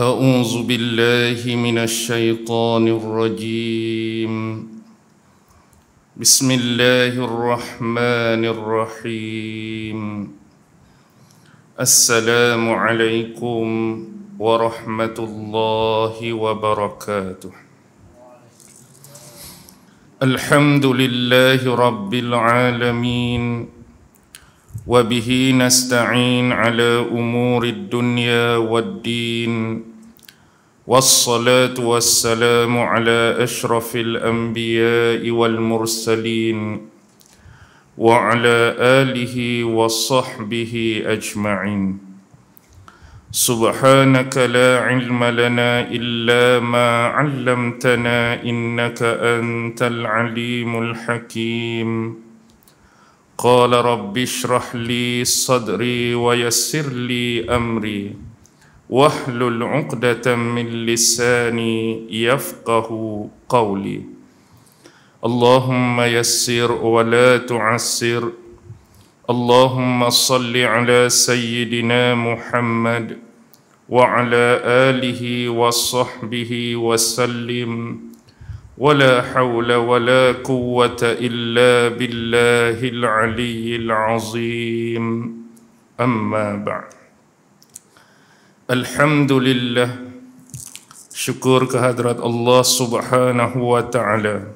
أعوذ بالله من الشيطان الرجيم بسم الله الرحمن الرحيم السلام عليكم ورحمة الله وبركاته الحمد لله رب العالمين وبه نستعين على أمور الدنيا والدين والصلاة والسلام على أشرف الأنبياء والمرسلين وعلى آله وصحبه أجمعين سبحانك لا علم لنا إلا ما علمتنا إنك أنت العليم الحكيم قال رب اشرح لي صدري ويسر لي أمري واحلل عقدة من لساني يفقه قولي اللهم يسر ولا تعسر اللهم صل على سيدنا محمد وعلى آله وصحبه وسلم ولا حول ولا قوة إلا بالله العلي العظيم أما بعد Alhamdulillah, syukur kehadrat Allah subhanahu wa ta'ala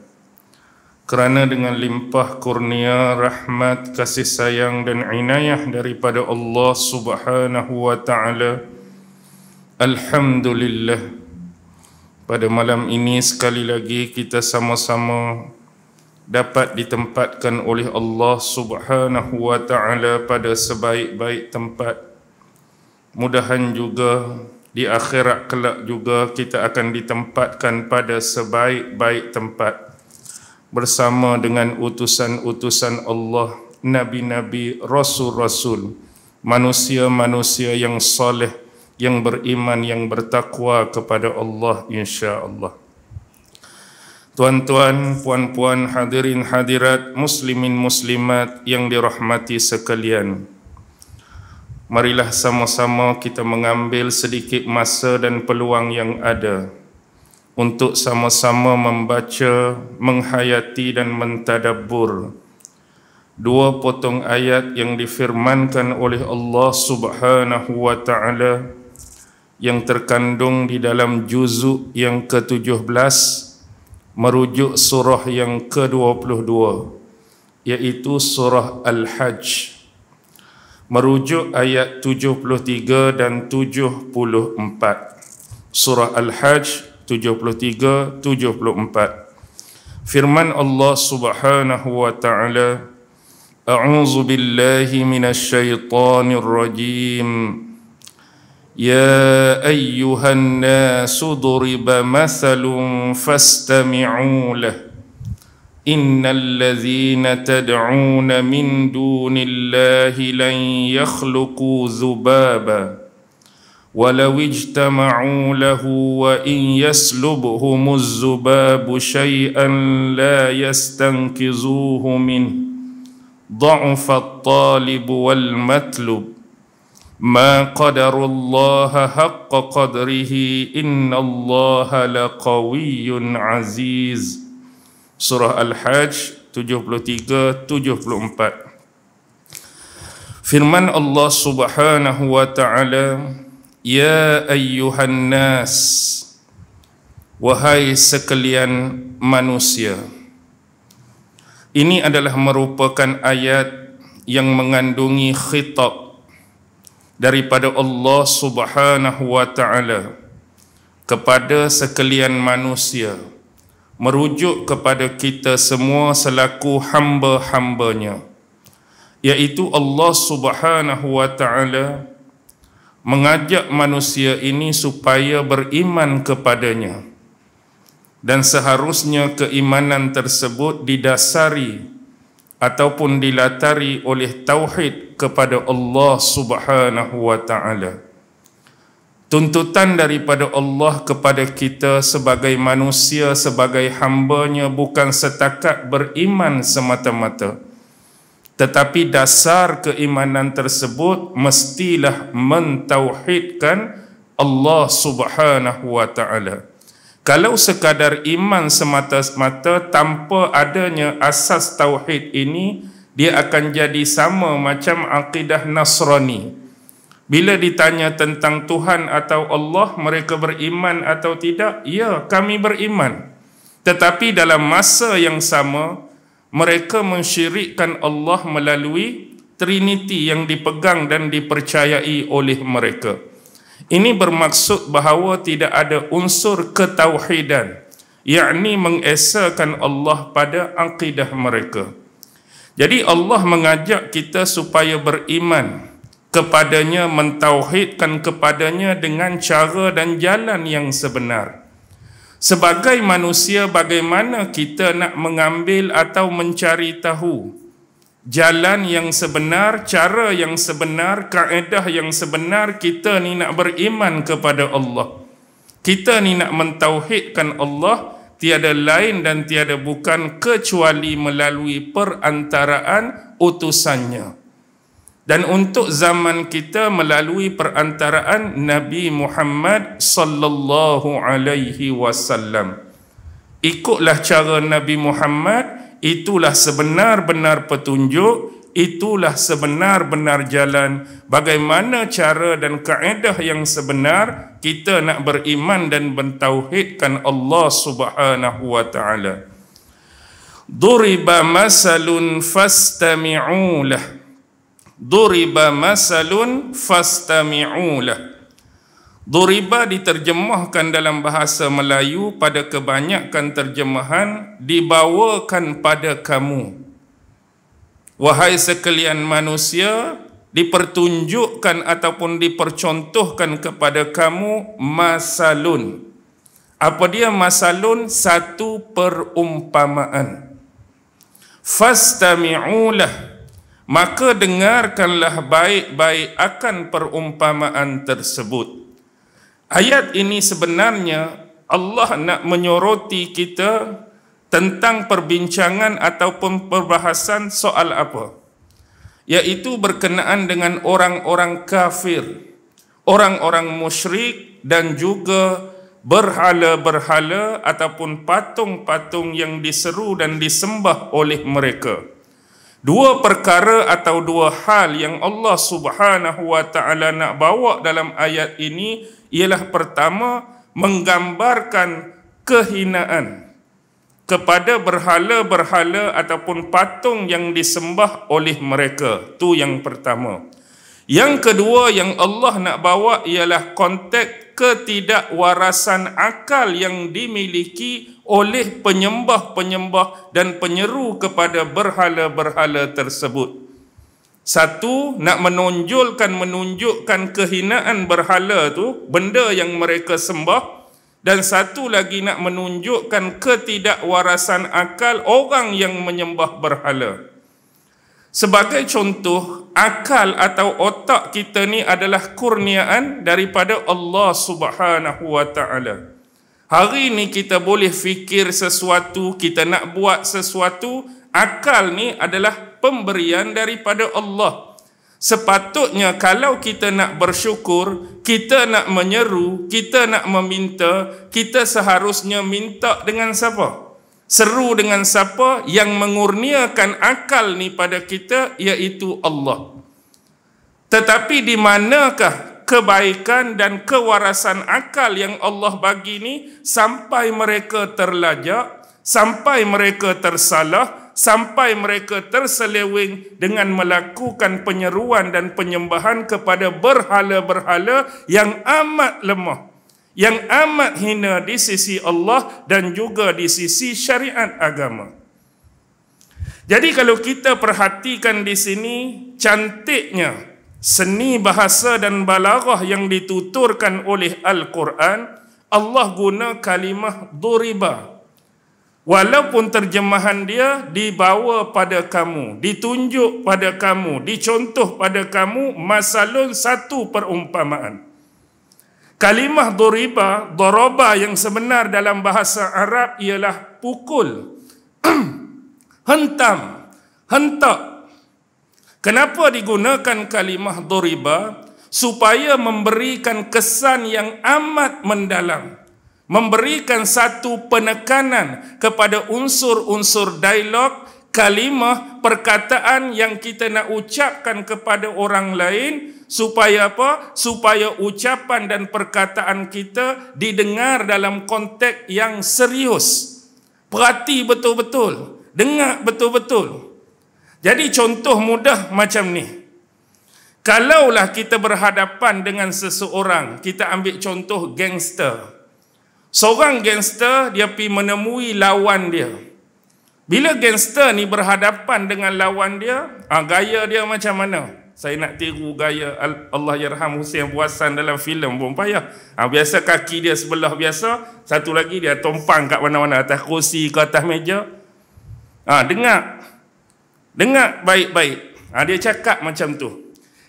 kerana dengan limpah kurnia, rahmat, kasih sayang dan inayah daripada Allah subhanahu wa ta'ala, Alhamdulillah, pada malam ini sekali lagi kita sama-sama dapat ditempatkan oleh Allah subhanahu wa ta'ala pada sebaik-baik tempat. Mudahan juga di akhirat kelak juga kita akan ditempatkan pada sebaik-baik tempat bersama dengan utusan-utusan Allah, nabi-nabi, rasul-rasul, manusia-manusia yang saleh, yang beriman, yang bertakwa kepada Allah insya-Allah. Tuan-tuan, puan-puan, hadirin hadirat, muslimin muslimat yang dirahmati sekalian, marilah sama-sama kita mengambil sedikit masa dan peluang yang ada untuk sama-sama membaca, menghayati dan mentadabbur dua potong ayat yang difirmankan oleh Allah subhanahu wa ta'ala yang terkandung di dalam juzuk yang ke-17 merujuk surah yang ke-22, iaitu surah Al-Hajj, merujuk ayat 73 dan 74. Surah Al-Hajj 73, 74. Firman Allah subhanahu wa ta'ala, A'udzu billahi minasy syaithanir rajim. Ya ayyuhan nasu duriba mathalun fastami'u lahu إن الذين تدعون من دون الله لن يخلقوا ذبابا ولو اجتمعوا له وإن يسلبهم الذباب شيئا لا يستنقذوه منه ضعف الطالب والمطلوب ما قدر الله حق قدره إن الله لقوي عزيز. Surah Al-Hajj 73, 74. Firman Allah subhanahu wa ta'ala, Ya ayyuhan nas, wahai sekalian manusia. Ini adalah merupakan ayat yang mengandungi khitab daripada Allah subhanahu wa ta'ala kepada sekalian manusia, merujuk kepada kita semua selaku hamba-hambanya, iaitu Allah subhanahu wa ta'ala mengajak manusia ini supaya beriman kepadanya, dan seharusnya keimanan tersebut didasari ataupun dilatari oleh tauhid kepada Allah subhanahu wa ta'ala. Tuntutan daripada Allah kepada kita sebagai manusia, sebagai hamba-Nya bukan setakat beriman semata-mata, tetapi dasar keimanan tersebut mestilah mentauhidkan Allah Subhanahu wa ta'ala. Kalau sekadar iman semata-mata tanpa adanya asas tauhid ini, dia akan jadi sama macam akidah Nasrani. Bila ditanya tentang Tuhan atau Allah, mereka beriman atau tidak? Ya, kami beriman. Tetapi dalam masa yang sama, mereka mensyirikkan Allah melalui Trinity yang dipegang dan dipercayai oleh mereka. Ini bermaksud bahawa tidak ada unsur ketauhidan, yakni mengesakan Allah pada akidah mereka. Jadi Allah mengajak kita supaya beriman kepadanya, mentauhidkan kepadanya dengan cara dan jalan yang sebenar. Sebagai manusia, bagaimana kita nak mengambil atau mencari tahu jalan yang sebenar, cara yang sebenar, kaedah yang sebenar? Kita ni nak beriman kepada Allah, kita ni nak mentauhidkan Allah, tiada lain dan tiada bukan kecuali melalui perantaraan utusannya. Dan untuk zaman kita melalui perantaraan Nabi Muhammad sallallahu alaihi wasallam. Ikutlah cara Nabi Muhammad, itulah sebenar-benar petunjuk, itulah sebenar-benar jalan. Bagaimana cara dan kaedah yang sebenar kita nak beriman dan mentauhidkan Allah Subhanahu wa ta'ala. Duriba masalun fastami'u lah. Duriba masalun fastami'u lah. Duriba diterjemahkan dalam bahasa Melayu pada kebanyakan terjemahan dibawakan pada kamu. Wahai sekalian manusia, dipertunjukkan ataupun dipercontohkan kepada kamu masalun. Apa dia masalun? Satu perumpamaan. Fastami'ulah, maka dengarkanlah baik-baik akan perumpamaan tersebut. Ayat ini sebenarnya Allah nak menyoroti kita tentang perbincangan ataupun perbahasan soal apa? Iaitu berkenaan dengan orang-orang kafir, orang-orang musyrik dan juga berhala-berhala ataupun patung-patung yang diseru dan disembah oleh mereka. Dua perkara atau dua hal yang Allah Subhanahu wa ta'ala nak bawa dalam ayat ini ialah pertama, menggambarkan kehinaan kepada berhala-berhala ataupun patung yang disembah oleh mereka. Itu yang pertama. Yang kedua yang Allah nak bawa ialah konteks ketidakwarasan akal yang dimiliki oleh penyembah-penyembah dan penyeru kepada berhala-berhala tersebut. Satu, nak menunjukkan kehinaan berhala tu, benda yang mereka sembah. Dan satu lagi nak menunjukkan ketidakwarasan akal orang yang menyembah berhala. Sebagai contoh, akal atau otak kita ni adalah kurniaan daripada Allah Subhanahu wa ta'ala. Hari ni kita boleh fikir sesuatu, kita nak buat sesuatu, akal ni adalah pemberian daripada Allah. Sepatutnya kalau kita nak bersyukur, kita nak menyeru, kita nak meminta, kita seharusnya minta dengan siapa? Seru dengan siapa? Yang mengurniakan akal ni pada kita, iaitu Allah. Tetapi di manakah kebaikan dan kewarasan akal yang Allah bagi ni sampai mereka terlajak, sampai mereka tersalah, sampai mereka terseleweng dengan melakukan penyeruan dan penyembahan kepada berhala-berhala yang amat lemah, yang amat hina di sisi Allah dan juga di sisi syariat agama. Jadi kalau kita perhatikan di sini, cantiknya seni bahasa dan balaghah yang dituturkan oleh Al-Quran, Allah guna kalimah duriba. Walaupun terjemahan dia dibawa pada kamu, ditunjuk pada kamu, dicontoh pada kamu, masalun satu perumpamaan. Kalimah duriba, daraba yang sebenar dalam bahasa Arab ialah pukul, hentam, hentak. Kenapa digunakan kalimah duriba? supaya memberikan kesan yang amat mendalam, memberikan satu penekanan kepada unsur-unsur dialog, kalimah, perkataan yang kita nak ucapkan kepada orang lain, supaya apa? Supaya ucapan dan perkataan kita didengar dalam konteks yang serius. Perhati betul-betul, dengar betul-betul. Jadi contoh mudah macam ni. Kalaulah kita berhadapan dengan seseorang, kita ambil contoh gangster. Seorang gangster, dia pergi menemui lawan dia. Bila gangster ni berhadapan dengan lawan dia, gaya dia macam mana? Saya nak tiru gaya Allahyarham Hussein Buasan dalam filem pun payah. Biasa kaki dia sebelah biasa, satu lagi dia tompang kat mana-mana, atas kursi ke atas meja. Dengar baik-baik. Dia cakap macam tu.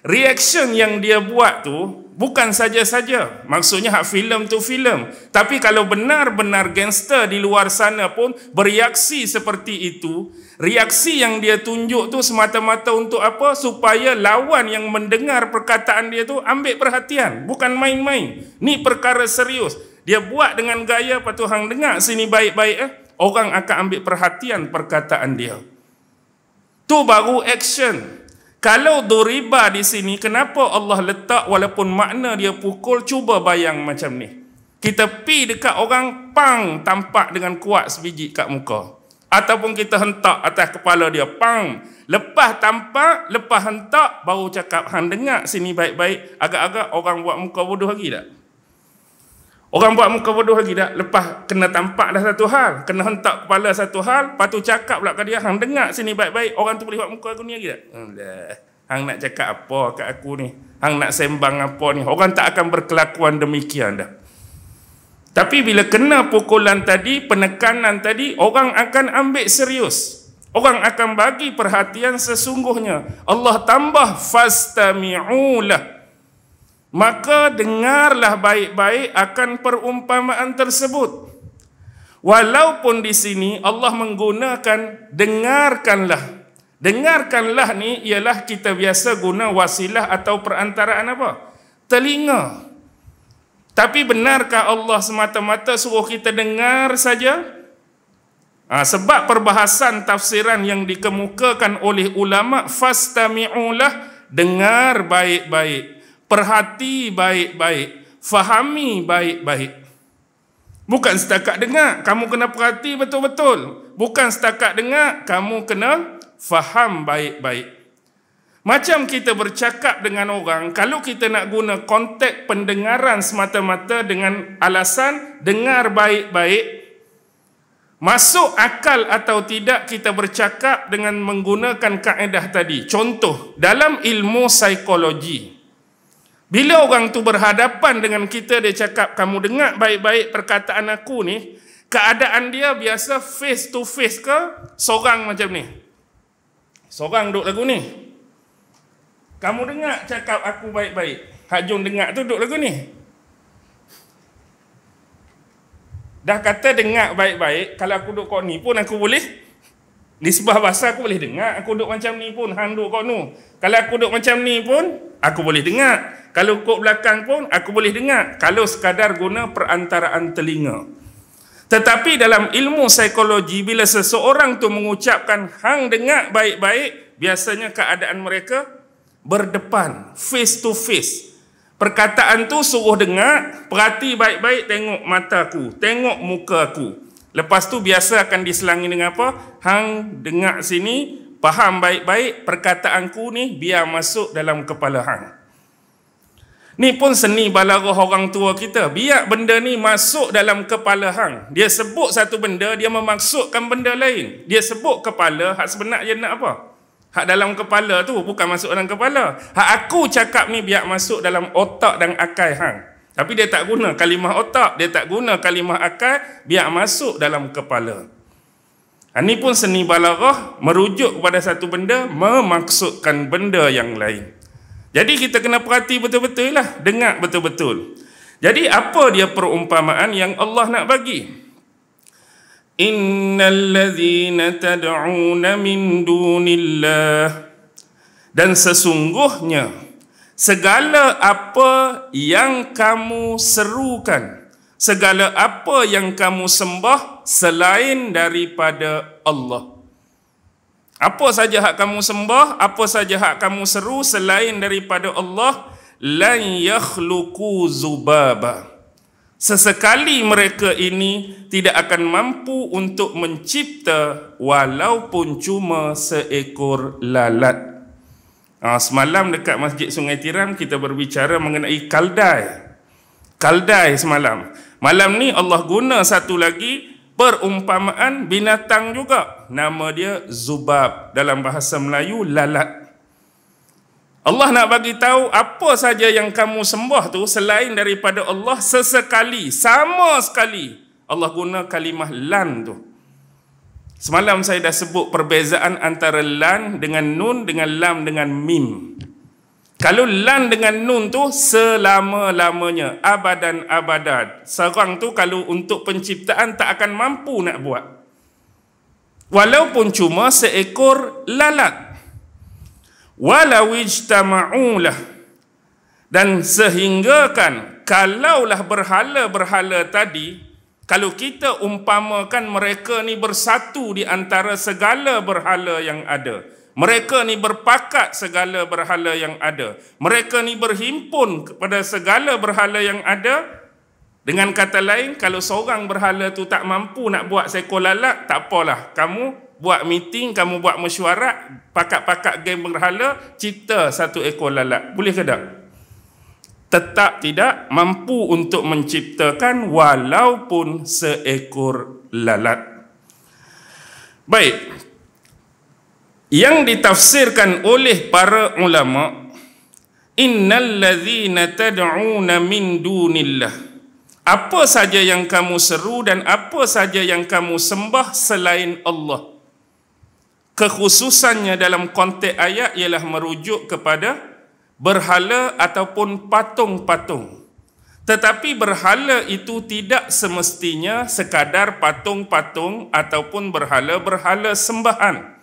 Reaction yang dia buat tu bukan saja-saja, maksudnya hak filem tu filem, tapi kalau benar-benar gangster di luar sana pun bereaksi seperti itu, reaksi yang dia tunjuk tu semata-mata untuk apa? Supaya lawan yang mendengar perkataan dia tu ambil perhatian, bukan main-main. Ni perkara serius. Dia buat dengan gaya, lepas tu hang dengar sini baik-baik, orang akan ambil perhatian perkataan dia. Tu baru action. Kalau duriba di sini, kenapa Allah letak walaupun makna dia pukul? Cuba bayang macam ni. Kita pi dekat orang, pang, tampak dengan kuat sebiji kat muka. Ataupun kita hentak atas kepala dia, pang. Lepas tampak, lepas hentak, baru cakap, hang dengar sini baik-baik. Agak-agak orang buat muka bodoh lagi tak? Orang buat muka bodoh lagi tak? Lepas kena tampak dah satu hal, kena hentak kepala satu hal, lepas tu cakap pula kat dia, hang dengar sini baik-baik, orang tu boleh buat muka aku ni lagi tak? Hang nak cakap apa kat aku ni? Hang nak sembang apa ni? Orang tak akan berkelakuan demikian dah. Tapi bila kena pukulan tadi, penekanan tadi, orang akan ambil serius. Orang akan bagi perhatian sesungguhnya. Allah tambah fastami'ulah. Maka dengarlah baik-baik akan perumpamaan tersebut. Walaupun di sini Allah menggunakan dengarkanlah. Dengarkanlah ni ialah kita biasa guna wasilah atau perantaraan apa? Telinga. Tapi benarkah Allah semata-mata suruh kita dengar saja? Sebab perbahasan tafsiran yang dikemukakan oleh ulama, fastami'ulah, dengar baik-baik. Perhati baik-baik, fahami baik-baik. Bukan setakat dengar, kamu kena perhati betul-betul. Bukan setakat dengar, kamu kena faham baik-baik. Macam kita bercakap dengan orang, kalau kita nak guna konteks pendengaran semata-mata dengan alasan dengar baik-baik, masuk akal atau tidak kita bercakap dengan menggunakan kaedah tadi. Contoh, dalam ilmu psikologi, bila orang tu berhadapan dengan kita, dia cakap, kamu dengar baik-baik perkataan aku ni, keadaan dia biasa face to face ke seorang macam ni? Seorang duduk lagu ni. Kamu dengar cakap aku baik-baik. Hak Jun dengar tu duduk lagu ni. Dah kata dengar baik-baik, kalau aku duduk kat ni pun aku boleh, di sebelah bahasa aku boleh dengar. Aku duduk macam ni pun, hang duduk kat ni. Kalau aku duduk macam ni pun, aku boleh dengar. Kalau kok belakang pun, aku boleh dengar. Kalau sekadar guna perantaraan telinga. Tetapi dalam ilmu psikologi, bila seseorang tu mengucapkan hang dengar baik-baik, biasanya keadaan mereka berdepan, face to face. Perkataan tu suruh dengar, perhati baik-baik, tengok mataku, tengok muka aku. Lepas tu biasa akan diselangi dengan apa? Hang dengar sini, faham baik-baik, perkataanku ni biar masuk dalam kepala hang. Ni pun seni balaghah orang tua kita. Biar benda ni masuk dalam kepala hang. Dia sebut satu benda, dia memaksudkan benda lain. Dia sebut kepala, hak sebenar dia nak apa? Hak dalam kepala tu bukan masuk dalam kepala. Hak aku cakap ni biar masuk dalam otak dan akal hang. Tapi dia tak guna kalimah otak, dia tak guna kalimah akal, biar masuk dalam kepala. Ini pun seni balaghah, merujuk kepada satu benda, memaksudkan benda yang lain. Jadi kita kena perhati betul-betul lah, dengar betul-betul. Jadi apa dia perumpamaan yang Allah nak bagi? Innal ladzina tad'una min dunillah, dan sesungguhnya segala apa yang kamu serukan, segala apa yang kamu sembah selain daripada Allah. Apa saja hak kamu sembah, apa saja hak kamu seru selain daripada Allah, lan yakhluqu zubaba. Sesekali mereka ini tidak akan mampu untuk mencipta walaupun cuma seekor lalat. Semalam dekat Masjid Sungai Tiram kita berbicara mengenai kaldai. Kaldai semalam. Malam ni Allah guna satu lagi perumpamaan binatang juga. Nama dia zubab, dalam bahasa Melayu lalat. Allah nak bagi tahu apa saja yang kamu sembah tu selain daripada Allah, sesekali, sama sekali Allah guna kalimah lan tu. Semalam saya dah sebut perbezaan antara lan dengan nun dengan lam dengan mim. Kalau lan dengan nun tu selama-lamanya, abadan abadan. Seorang tu kalau untuk penciptaan tak akan mampu nak buat. Walaupun cuma seekor lalat. Walau ijtama'ulah. Dan sehinggakan kalaulah berhala-berhala tadi, kalau kita umpamakan mereka ni bersatu di antara segala berhala yang ada. Mereka ni berpakat segala berhala yang ada. Mereka ni berhimpun kepada segala berhala yang ada. Dengan kata lain, kalau seorang berhala tu tak mampu nak buat seekor lalat, tak apalah. Kamu buat meeting, kamu buat mesyuarat, pakat-pakat geng berhala, cipta satu ekor lalat. Boleh ke tak? Tetap tidak mampu untuk menciptakan walaupun seekor lalat. Baik. Yang ditafsirkan oleh para ulama, innal ladzina tad'una min dunillah, apa saja yang kamu seru dan apa saja yang kamu sembah selain Allah. Kekhususannya dalam konteks ayat ialah merujuk kepada berhala ataupun patung-patung. Tetapi berhala itu tidak semestinya sekadar patung-patung ataupun berhala-berhala sembahan.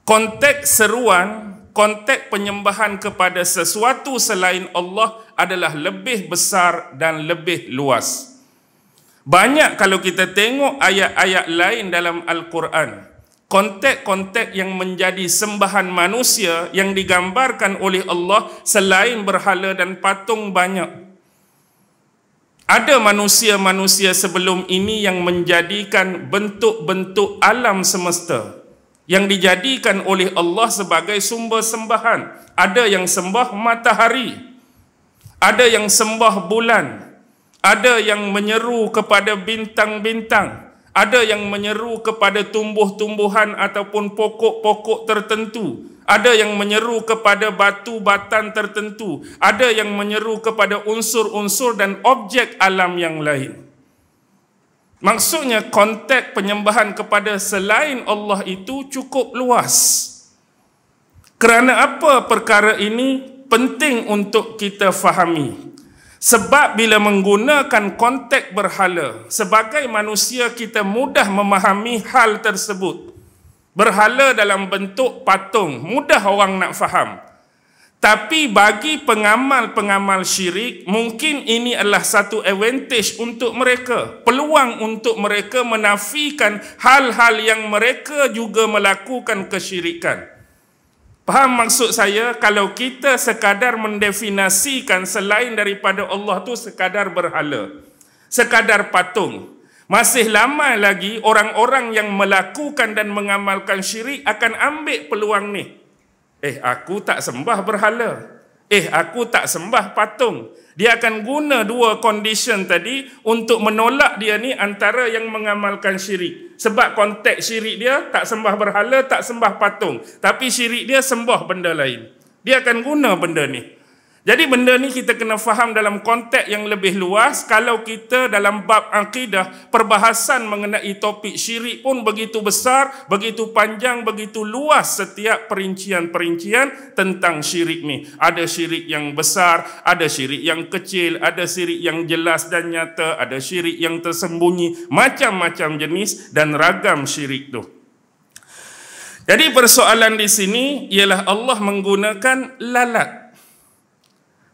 Konteks seruan, konteks penyembahan kepada sesuatu selain Allah adalah lebih besar dan lebih luas. Banyak kalau kita tengok ayat-ayat lain dalam Al-Quran, konteks-konteks yang menjadi sembahan manusia yang digambarkan oleh Allah selain berhala dan patung banyak. Ada manusia-manusia sebelum ini yang menjadikan bentuk-bentuk alam semesta yang dijadikan oleh Allah sebagai sumber sembahan. Ada yang sembah matahari, ada yang sembah bulan, ada yang menyeru kepada bintang-bintang, ada yang menyeru kepada tumbuh-tumbuhan ataupun pokok-pokok tertentu, ada yang menyeru kepada batu batan tertentu, ada yang menyeru kepada unsur-unsur dan objek alam yang lain. Maksudnya konteks penyembahan kepada selain Allah itu cukup luas. Kerana apa perkara ini penting untuk kita fahami? Sebab bila menggunakan konteks berhala, sebagai manusia kita mudah memahami hal tersebut. Berhala dalam bentuk patung, mudah orang nak faham. Tapi bagi pengamal-pengamal syirik, mungkin ini adalah satu advantage untuk mereka. Peluang untuk mereka menafikan hal-hal yang mereka juga melakukan kesyirikan. Faham maksud saya? Kalau kita sekadar mendefinisikan selain daripada Allah tu sekadar berhala, sekadar patung, masih lama lagi orang-orang yang melakukan dan mengamalkan syirik akan ambil peluang ni. Aku tak sembah berhala. Aku tak sembah patung. Dia akan guna dua condition tadi untuk menolak dia ni antara yang mengamalkan syirik. Sebab konteks syirik dia tak sembah berhala, tak sembah patung. Tapi syirik dia sembah benda lain. Dia akan guna benda ni. Jadi benda ni kita kena faham dalam konteks yang lebih luas. Kalau kita dalam bab akidah, perbahasan mengenai topik syirik pun begitu besar, begitu panjang, begitu luas setiap perincian-perincian tentang syirik ni. Ada syirik yang besar, ada syirik yang kecil, ada syirik yang jelas dan nyata, ada syirik yang tersembunyi, macam-macam jenis dan ragam syirik tu. Jadi persoalan di sini ialah Allah menggunakan lalat.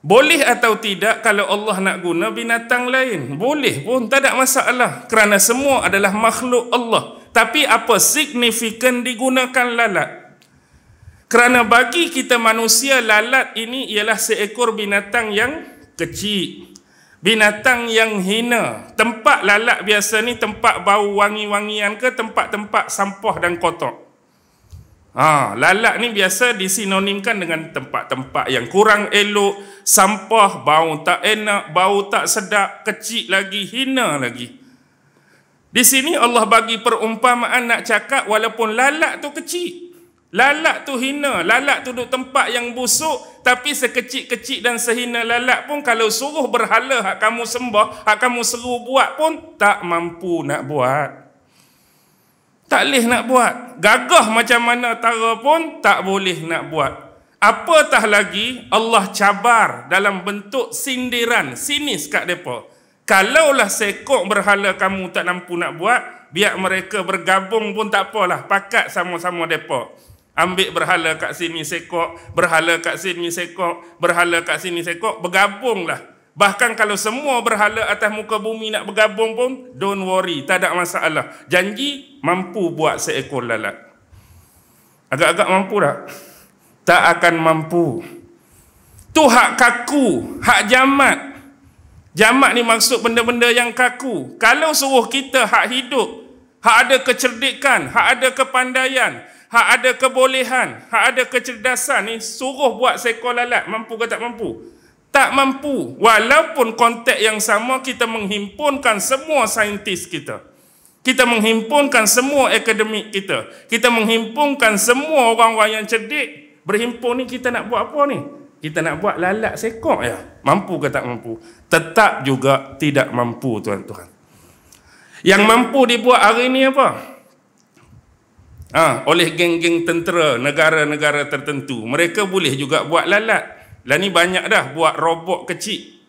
Boleh atau tidak kalau Allah nak guna binatang lain? Boleh pun, tak ada masalah. Kerana semua adalah makhluk Allah. Tapi apa signifikan digunakan lalat? Kerana bagi kita manusia, lalat ini ialah seekor binatang yang kecil. Binatang yang hina. Tempat lalat biasa ni tempat bau wangi-wangian ke tempat-tempat sampah dan kotor. Lalat ni biasa disinonimkan dengan tempat-tempat yang kurang elok, sampah, bau tak enak, bau tak sedap, kecil lagi, hina lagi. Di sini Allah bagi perumpamaan nak cakap walaupun lalat tu kecil, lalat tu hina, lalat tu duduk tempat yang busuk, tapi sekecil-kecil dan sehina lalat pun kalau suruh berhala hak kamu sembah, hak kamu seru buat pun tak mampu nak buat. Tak boleh nak buat. Gagah macam mana tara pun tak boleh nak buat. Apatah lagi Allah cabar dalam bentuk sindiran, sinis kat mereka. Kalaulah sekok berhala kamu tak mampu nak buat, biar mereka bergabung pun tak apalah, pakat sama-sama mereka. Ambil berhala kat sini sekok, berhala kat sini sekok, berhala kat sini sekok, bergabunglah. Bahkan kalau semua berhala atas muka bumi nak bergabung pun, don't worry, tak ada masalah. Janji mampu buat seekor lalat. Agak-agak mampu tak? Tak akan mampu. Tu hak kaku, hak jamat. Jamat ni maksud benda-benda yang kaku. Kalau suruh kita hak hidup, hak ada kecerdikan, hak ada kepandaian, hak ada kebolehan, hak ada kecerdasan ni, suruh buat seekor lalat, mampu ke tak mampu? Tak mampu. Walaupun konteks yang sama, kita menghimpunkan semua saintis kita. Kita menghimpunkan semua akademik kita. Kita menghimpunkan semua orang-orang yang cerdik. Berhimpun ni kita nak buat apa ni? Kita nak buat lalat sekok ya. Mampu ke tak mampu? Tetap juga tidak mampu, tuan-tuan. Yang mampu dibuat hari ni apa? Oleh geng-geng tentera negara-negara tertentu. Mereka boleh juga buat lalat. Lah ni banyak dah buat robot kecil.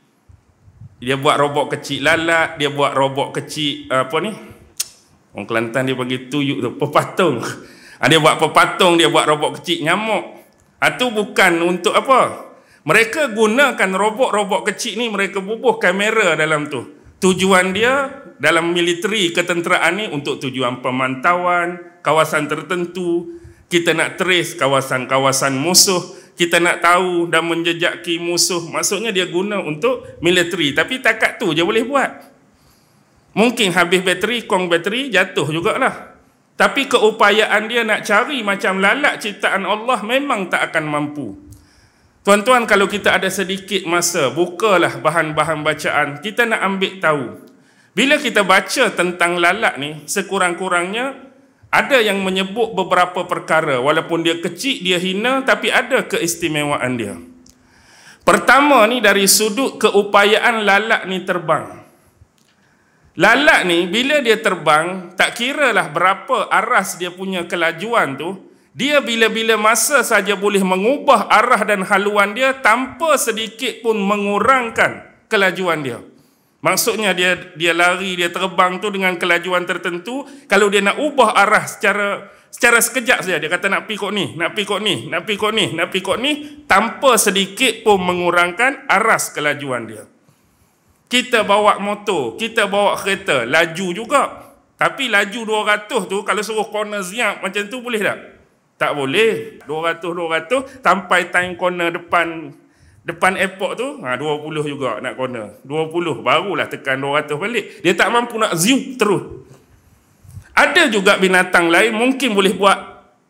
Dia buat robot kecil lalat, dia buat robot kecil apa ni? Orang Kelantan dia bagi tuyuk tu, pepatung. Dia buat pepatung, dia buat robot kecil nyamuk. Itu bukan untuk apa? Mereka gunakan robot-robot kecil ni, mereka bubuh kamera dalam tu. Tujuan dia dalam militeri ketenteraan ni untuk tujuan pemantauan kawasan tertentu. Kita nak trace kawasan-kawasan musuh. Kita nak tahu dan menjejaki musuh. Maksudnya dia guna untuk militeri. Tapi takat tu je boleh buat. Mungkin habis bateri, kong bateri, jatuh jugalah. Tapi keupayaan dia nak cari macam lalat ciptaan Allah memang tak akan mampu. Tuan-tuan, kalau kita ada sedikit masa, bukalah bahan-bahan bacaan. Kita nak ambil tahu. Bila kita baca tentang lalat ni, sekurang-kurangnya ada yang menyebut beberapa perkara. Walaupun dia kecil, dia hina, tapi ada keistimewaan dia. Pertama ni dari sudut keupayaan lalat ni terbang. Lalat ni bila dia terbang, tak kiralah berapa aras dia punya kelajuan tu, dia bila-bila masa saja boleh mengubah arah dan haluan dia tanpa sedikit pun mengurangkan kelajuan dia. Maksudnya dia lari, dia terbang tu dengan kelajuan tertentu. Kalau dia nak ubah arah secara sekejap saja, dia kata nak pergi kok ni, nak pergi kok ni, nak pergi kok ni, nak pergi kok ni, tanpa sedikit pun mengurangkan aras kelajuan dia. Kita bawa motor, kita bawa kereta, laju juga. Tapi laju 200 tu, kalau suruh corner ziap macam tu boleh tak? Tak boleh. 200 sampai time corner depan airport tu, 20 juga nak corner. 20, barulah tekan 200 balik. Dia tak mampu nak ziup terus. Ada juga binatang lain mungkin boleh buat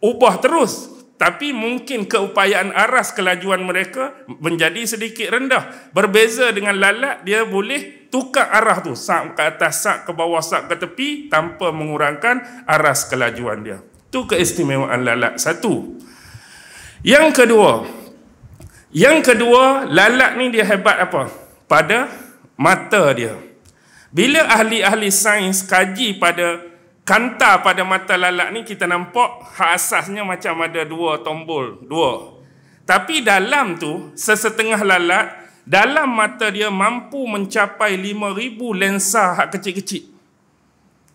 ubah terus. Tapi mungkin keupayaan aras kelajuan mereka menjadi sedikit rendah. Berbeza dengan lalat, dia boleh tukar arah tu. Sak ke atas, sak ke bawah, sak ke tepi tanpa mengurangkan aras kelajuan dia. Itu keistimewaan lalat satu. Yang kedua, lalat ni dia hebat apa? Pada mata dia. Bila ahli-ahli sains kaji pada kanta pada mata lalat ni, kita nampak hak asasnya macam ada 2 tombol, 2. Tapi dalam tu, sesetengah lalat, dalam mata dia mampu mencapai 5,000 lensa hak kecil-kecil.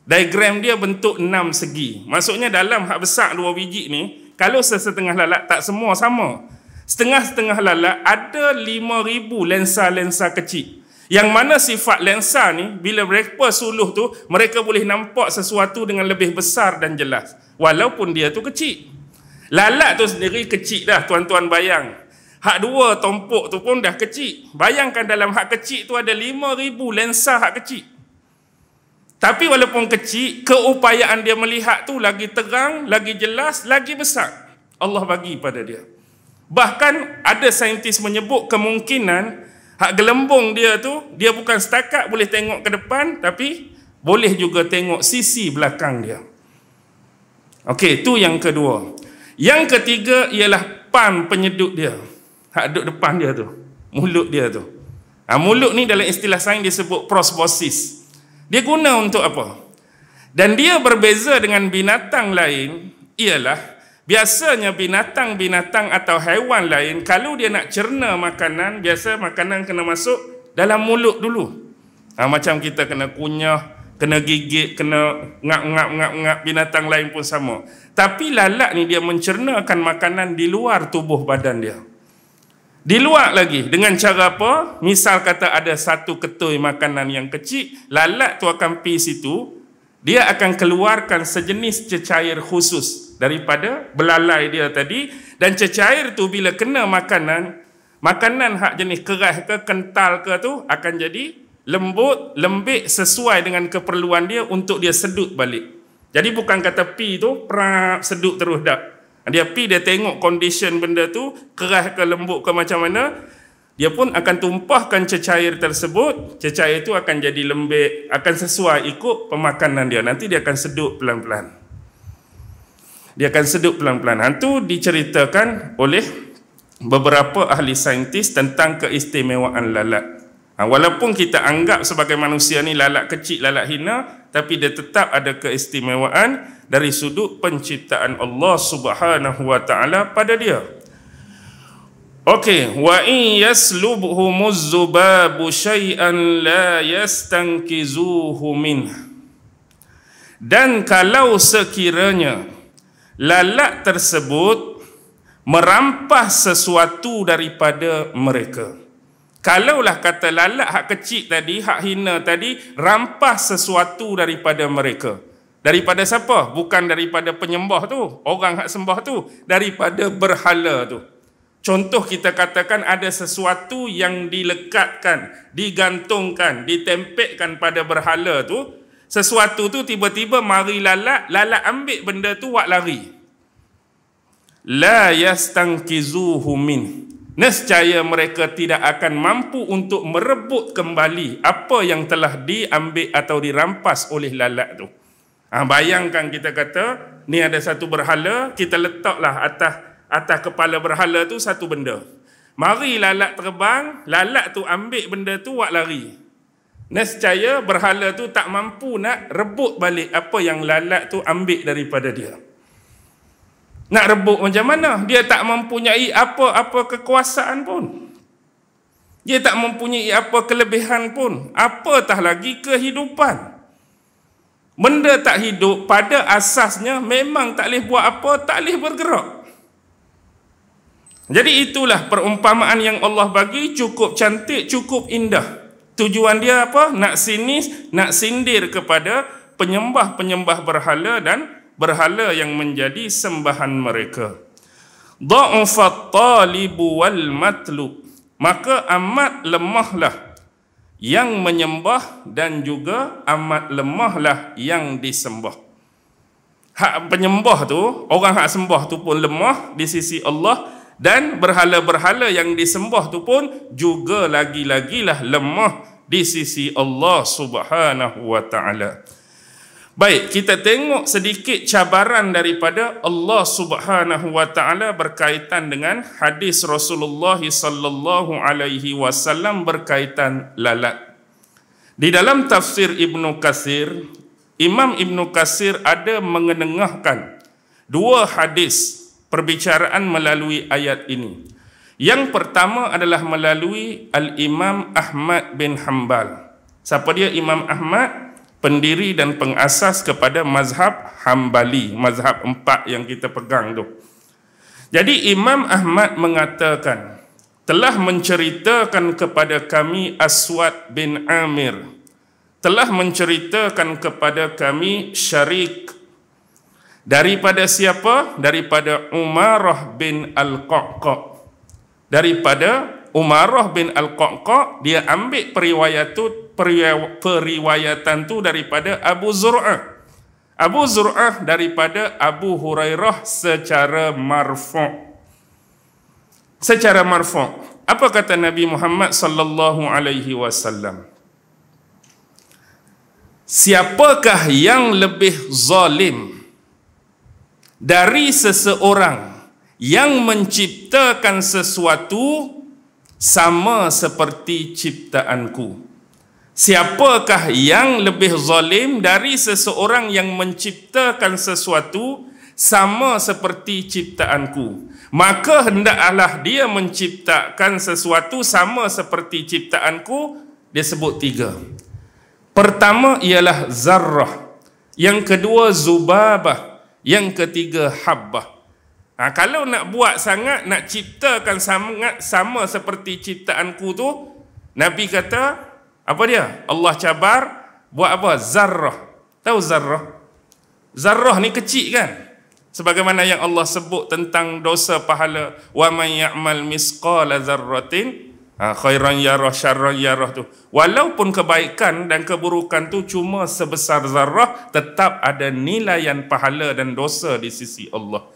Diagram dia bentuk 6 segi. Maksudnya dalam hak besar 2 biji ni, kalau sesetengah lalat tak semua sama. Setengah-setengah lalat ada 5,000 lensa-lensa kecil. Yang mana sifat lensa ni, bila mereka suluh tu, mereka boleh nampak sesuatu dengan lebih besar dan jelas. Walaupun dia tu kecil. Lalat tu sendiri kecil dah, tuan-tuan bayang. Hak dua tompok tu pun dah kecil. Bayangkan dalam hak kecil tu ada 5,000 lensa hak kecil. Tapi walaupun kecil, keupayaan dia melihat tu lagi terang, lagi jelas, lagi besar. Allah bagi pada dia. Bahkan ada saintis menyebut kemungkinan hak gelembung dia tu, dia bukan setakat boleh tengok ke depan, tapi boleh juga tengok sisi belakang dia. Okey, tu yang kedua. Yang ketiga ialah pan penyedut dia. Hak duduk depan dia tu, mulut dia tu. Mulut ni dalam istilah sains disebut proboscis. Dia guna untuk apa? Dan dia berbeza dengan binatang lain ialah biasanya binatang-binatang atau haiwan lain kalau dia nak cerna makanan, biasa makanan kena masuk dalam mulut dulu. Macam kita kena kunyah, kena gigit, kena ngap-ngap binatang lain pun sama. Tapi lalat ni dia mencernakan makanan di luar tubuh badan dia. Di luar lagi, dengan cara apa? Misal kata ada satu ketui makanan yang kecil, lalat tu akan pergi situ, dia akan keluarkan sejenis cecair khusus daripada belalai dia tadi, dan cecair tu bila kena makanan hak jenis keras ke kental ke tu akan jadi lembut, lembik sesuai dengan keperluan dia untuk dia sedut balik. Jadi bukan kata pi tu prap sedut terus dak. Dia pi, dia tengok condition benda tu keras ke lembut ke macam mana, dia pun akan tumpahkan cecair tersebut. Cecair itu akan jadi lembik, akan sesuai ikut pemakanan dia. Nanti dia akan sedut pelan-pelan. Dia akan sedut pelan-pelan. Itu diceritakan oleh beberapa ahli saintis tentang keistimewaan lalat. Walaupun kita anggap sebagai manusia ni lalat kecil, lalat hina, tapi dia tetap ada keistimewaan dari sudut penciptaan Allah Subhanahu wa taala pada dia. Okey, wa in yaslubhumuz zubabu syai'an la yastankizuhu min. Dan kalau sekiranya lalat tersebut merampas sesuatu daripada mereka. Kalaulah kata lalat hak kecil tadi, hak hina tadi, rampas sesuatu daripada mereka. Daripada siapa? Bukan daripada penyembah tu, orang hak sembah tu, daripada berhala tu. Contoh kita katakan ada sesuatu yang dilekatkan, digantungkan, ditempelkan pada berhala tu, sesuatu tu tiba-tiba mari lalat ambil benda tu buat lari. La yastankizuhu min. Nescaya mereka tidak akan mampu untuk merebut kembali apa yang telah diambil atau dirampas oleh lalat tu. Bayangkan kita kata, ni ada satu berhala, kita letaklah atas kepala berhala tu satu benda. Mari lalat terbang, lalat tu ambil benda tu buat lari. Nescaya berhala tu tak mampu nak rebut balik apa yang lalat tu ambil daripada dia. Nak rebut macam mana? Dia tak mempunyai apa-apa kekuasaan pun. Dia tak mempunyai apa kelebihan pun. Apatah lagi kehidupan. Benda tak hidup pada asasnya memang tak boleh buat apa, tak boleh bergerak. Jadi itulah perumpamaan yang Allah bagi, cukup cantik, cukup indah. Tujuan dia apa? Nak sindir kepada penyembah-penyembah berhala dan berhala yang menjadi sembahan mereka. Dha'ufat talibu wal matlub. Maka amat lemahlah yang menyembah dan juga amat lemahlah yang disembah. Hak penyembah tu, orang hak sembah tu pun lemah di sisi Allah, dan berhala-berhala yang disembah tu pun juga lagi-lagilah lemah di sisi Allah Subhanahu wa taala. Baik, kita tengok sedikit cabaran daripada Allah Subhanahu wa taala berkaitan dengan hadis Rasulullah sallallahu alaihi wasallam berkaitan lalat. Di dalam tafsir Ibnu Katsir, Imam Ibnu Katsir ada mengenengahkan dua hadis perbicaraan melalui ayat ini. Yang pertama adalah melalui Al-Imam Ahmad bin Hanbal. Siapa dia Imam Ahmad? Pendiri dan pengasas kepada mazhab Hambali, mazhab 4 yang kita pegang tu. Jadi Imam Ahmad mengatakan, telah menceritakan kepada kami Aswad bin Amir, telah menceritakan kepada kami Syarik, daripada siapa? Daripada Umarah bin Al-Qa'qa'. Daripada Umarah bin Al-Qa'qa', dia ambil periwayatan tu daripada Abu Zur'ah. Abu Zur'ah daripada Abu Hurairah secara marfu'. Secara marfu'. Apa kata Nabi Muhammad sallallahu alaihi wasallam? Siapakah yang lebih zalim dari seseorang yang menciptakan sesuatu sama seperti ciptaanku? Siapakah yang lebih zalim dari seseorang yang menciptakan sesuatu sama seperti ciptaanku? Maka hendaklah dia menciptakan sesuatu sama seperti ciptaanku. Dia sebut 3. Pertama ialah zarrah, yang kedua zubabah, yang ketiga habbah. Kalau nak buat sangat, nak ciptakan sama seperti ciptaanku tu, Nabi kata apa dia? Allah cabar buat apa? Zarrah. Tahu zarrah? Zarrah ni kecil kan? Sebagaimana yang Allah sebut tentang dosa pahala, wa may ya'mal misqala dzarratin khairan yarah syarran yarah tu. Walaupun kebaikan dan keburukan tu cuma sebesar zarrah, tetap ada nilaian pahala dan dosa di sisi Allah.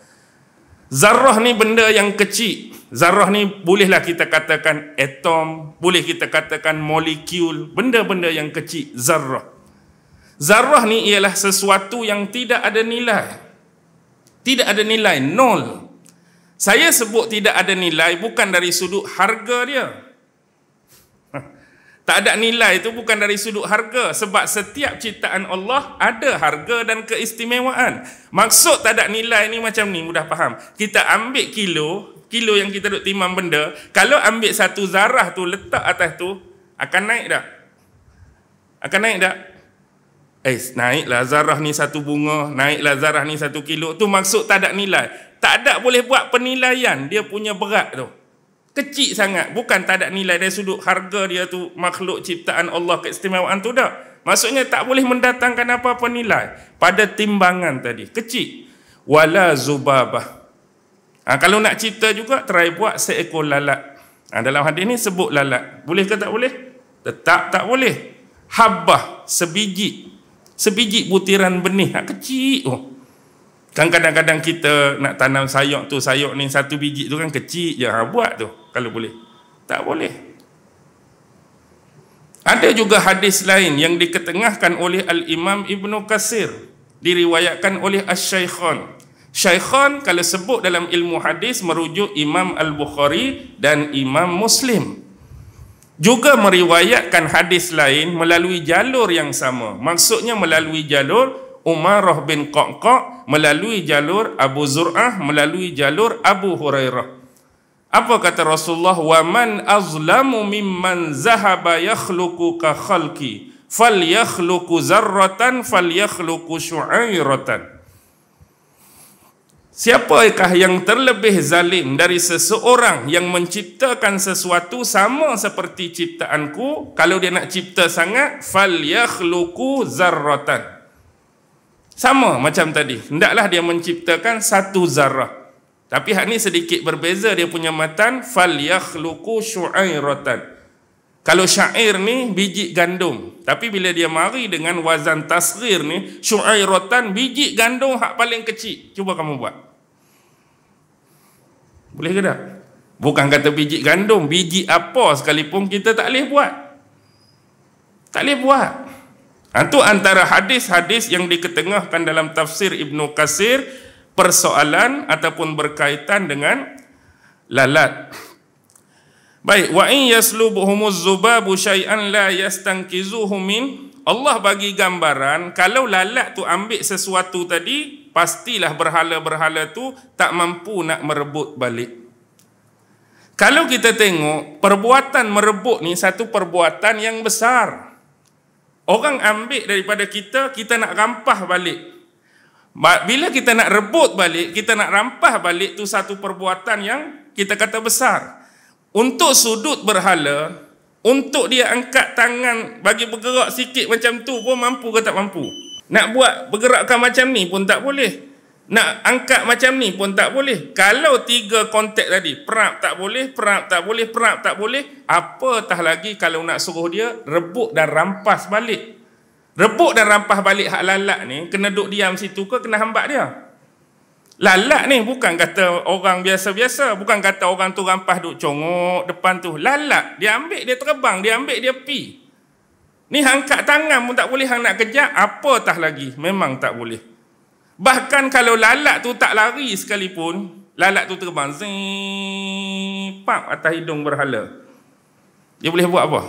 Zarrah ni benda yang kecil. Zarrah ni bolehlah kita katakan atom, boleh kita katakan molekul, benda-benda yang kecil, zarrah. Zarrah ni ialah sesuatu yang tidak ada nilai. Tidak ada nilai, nol. Saya sebut tidak ada nilai bukan dari sudut harga dia. Tak ada nilai itu bukan dari sudut harga, sebab setiap ciptaan Allah ada harga dan keistimewaan. Maksud tak ada nilai ni macam ni, mudah faham. Kita ambil kilo yang kita duk timang benda, kalau ambil satu zarah tu letak atas tu, akan naik tak? Akan naik tak? Naiklah zarah ni satu bunga, naiklah zarah ni 1 kilo. Tu maksud tak ada nilai. Tak ada boleh buat penilaian dia punya berat tu. Kecil sangat, bukan tak ada nilai dari sudut harga dia tu, makhluk ciptaan Allah, keistimewaan tu dah. Maksudnya tak boleh mendatangkan apa-apa nilai pada timbangan tadi, kecil. Wala zubabah. Kalau nak cipta juga, try buat seekor lalat. Dalam hadis ni sebut lalat. Boleh ke tak boleh? Tetap tak boleh. Habbah, sebiji butiran benih, kecil. Kan kadang-kadang kita nak tanam sayur tu, sayur ni 1 biji tu kan kecil je, buat tu kalau boleh. Tak boleh. Ada juga hadis lain yang diketengahkan oleh Al-Imam Ibnu Katsir, diriwayatkan oleh Asy-Syaikhan. Syaikhan kalau sebut dalam ilmu hadis merujuk Imam Al-Bukhari dan Imam Muslim. Juga meriwayatkan hadis lain melalui jalur yang sama. Maksudnya melalui jalur Umarah bin Qa'qa', melalui jalur Abu Zur'ah, melalui jalur Abu Hurairah. Apa kata Rasulullah? Wa man azlamu mimman zahaba yakhluqu ka khalqi falyakhluqu zarratan falyakhluqu syu'airatan. Siapakah yang terlebih zalim dari seseorang yang menciptakan sesuatu sama seperti ciptaanku? Kalau dia nak cipta sangat, falyakhluqu zarratan. Sama macam tadi, hendaklah dia menciptakan 1 zarah. Tapi hak ni sedikit berbeza dia punya matan, falyakhluqu syu'airatan. Kalau syair ni biji gandum, tapi bila dia mari dengan wazan tasghir ni, syu'airatan, biji gandum hak paling kecil. Cuba kamu buat. Boleh ke tak? Bukan kata biji gandum, biji apa sekalipun kita tak boleh buat. Tak boleh buat. Itu antara hadis-hadis yang diketengahkan dalam tafsir Ibnu Katsir, persoalan ataupun berkaitan dengan lalat. Baik, wa in yaslubuhumuz zubabu syai'an la yastankizuhu min. Allah bagi gambaran kalau lalat tu ambil sesuatu tadi, pastilah berhala-berhala tu tak mampu nak merebut balik. Kalau kita tengok perbuatan merebut ni satu perbuatan yang besar. Orang ambil daripada kita, kita nak rampah balik. Bila kita nak rebut balik, kita nak rampas balik, tu satu perbuatan yang kita kata besar. Untuk sudut berhala, untuk dia angkat tangan bagi bergerak sikit macam tu pun mampu ke tak mampu? Nak buat pergerakan macam ni pun tak boleh. Nak angkat macam ni pun tak boleh. Kalau 3 kontak tadi, perap tak boleh, perap tak boleh, perap tak boleh, apatah lagi kalau nak suruh dia rebut dan rampas balik. Rebut dan rampas balik hak lalat ni, kena duduk diam situ ke kena hambat dia? Lalat ni bukan kata orang biasa-biasa, bukan kata orang tu rampas duduk congok depan tu. Lalat, dia ambil dia terbang, dia ambil dia pi. Ni angkat tangan pun tak boleh, hang nak kejar, apatah lagi, memang tak boleh. Bahkan kalau lalat tu tak lari sekalipun, lalat tu terbang pap atas hidung berhala, dia boleh buat apa?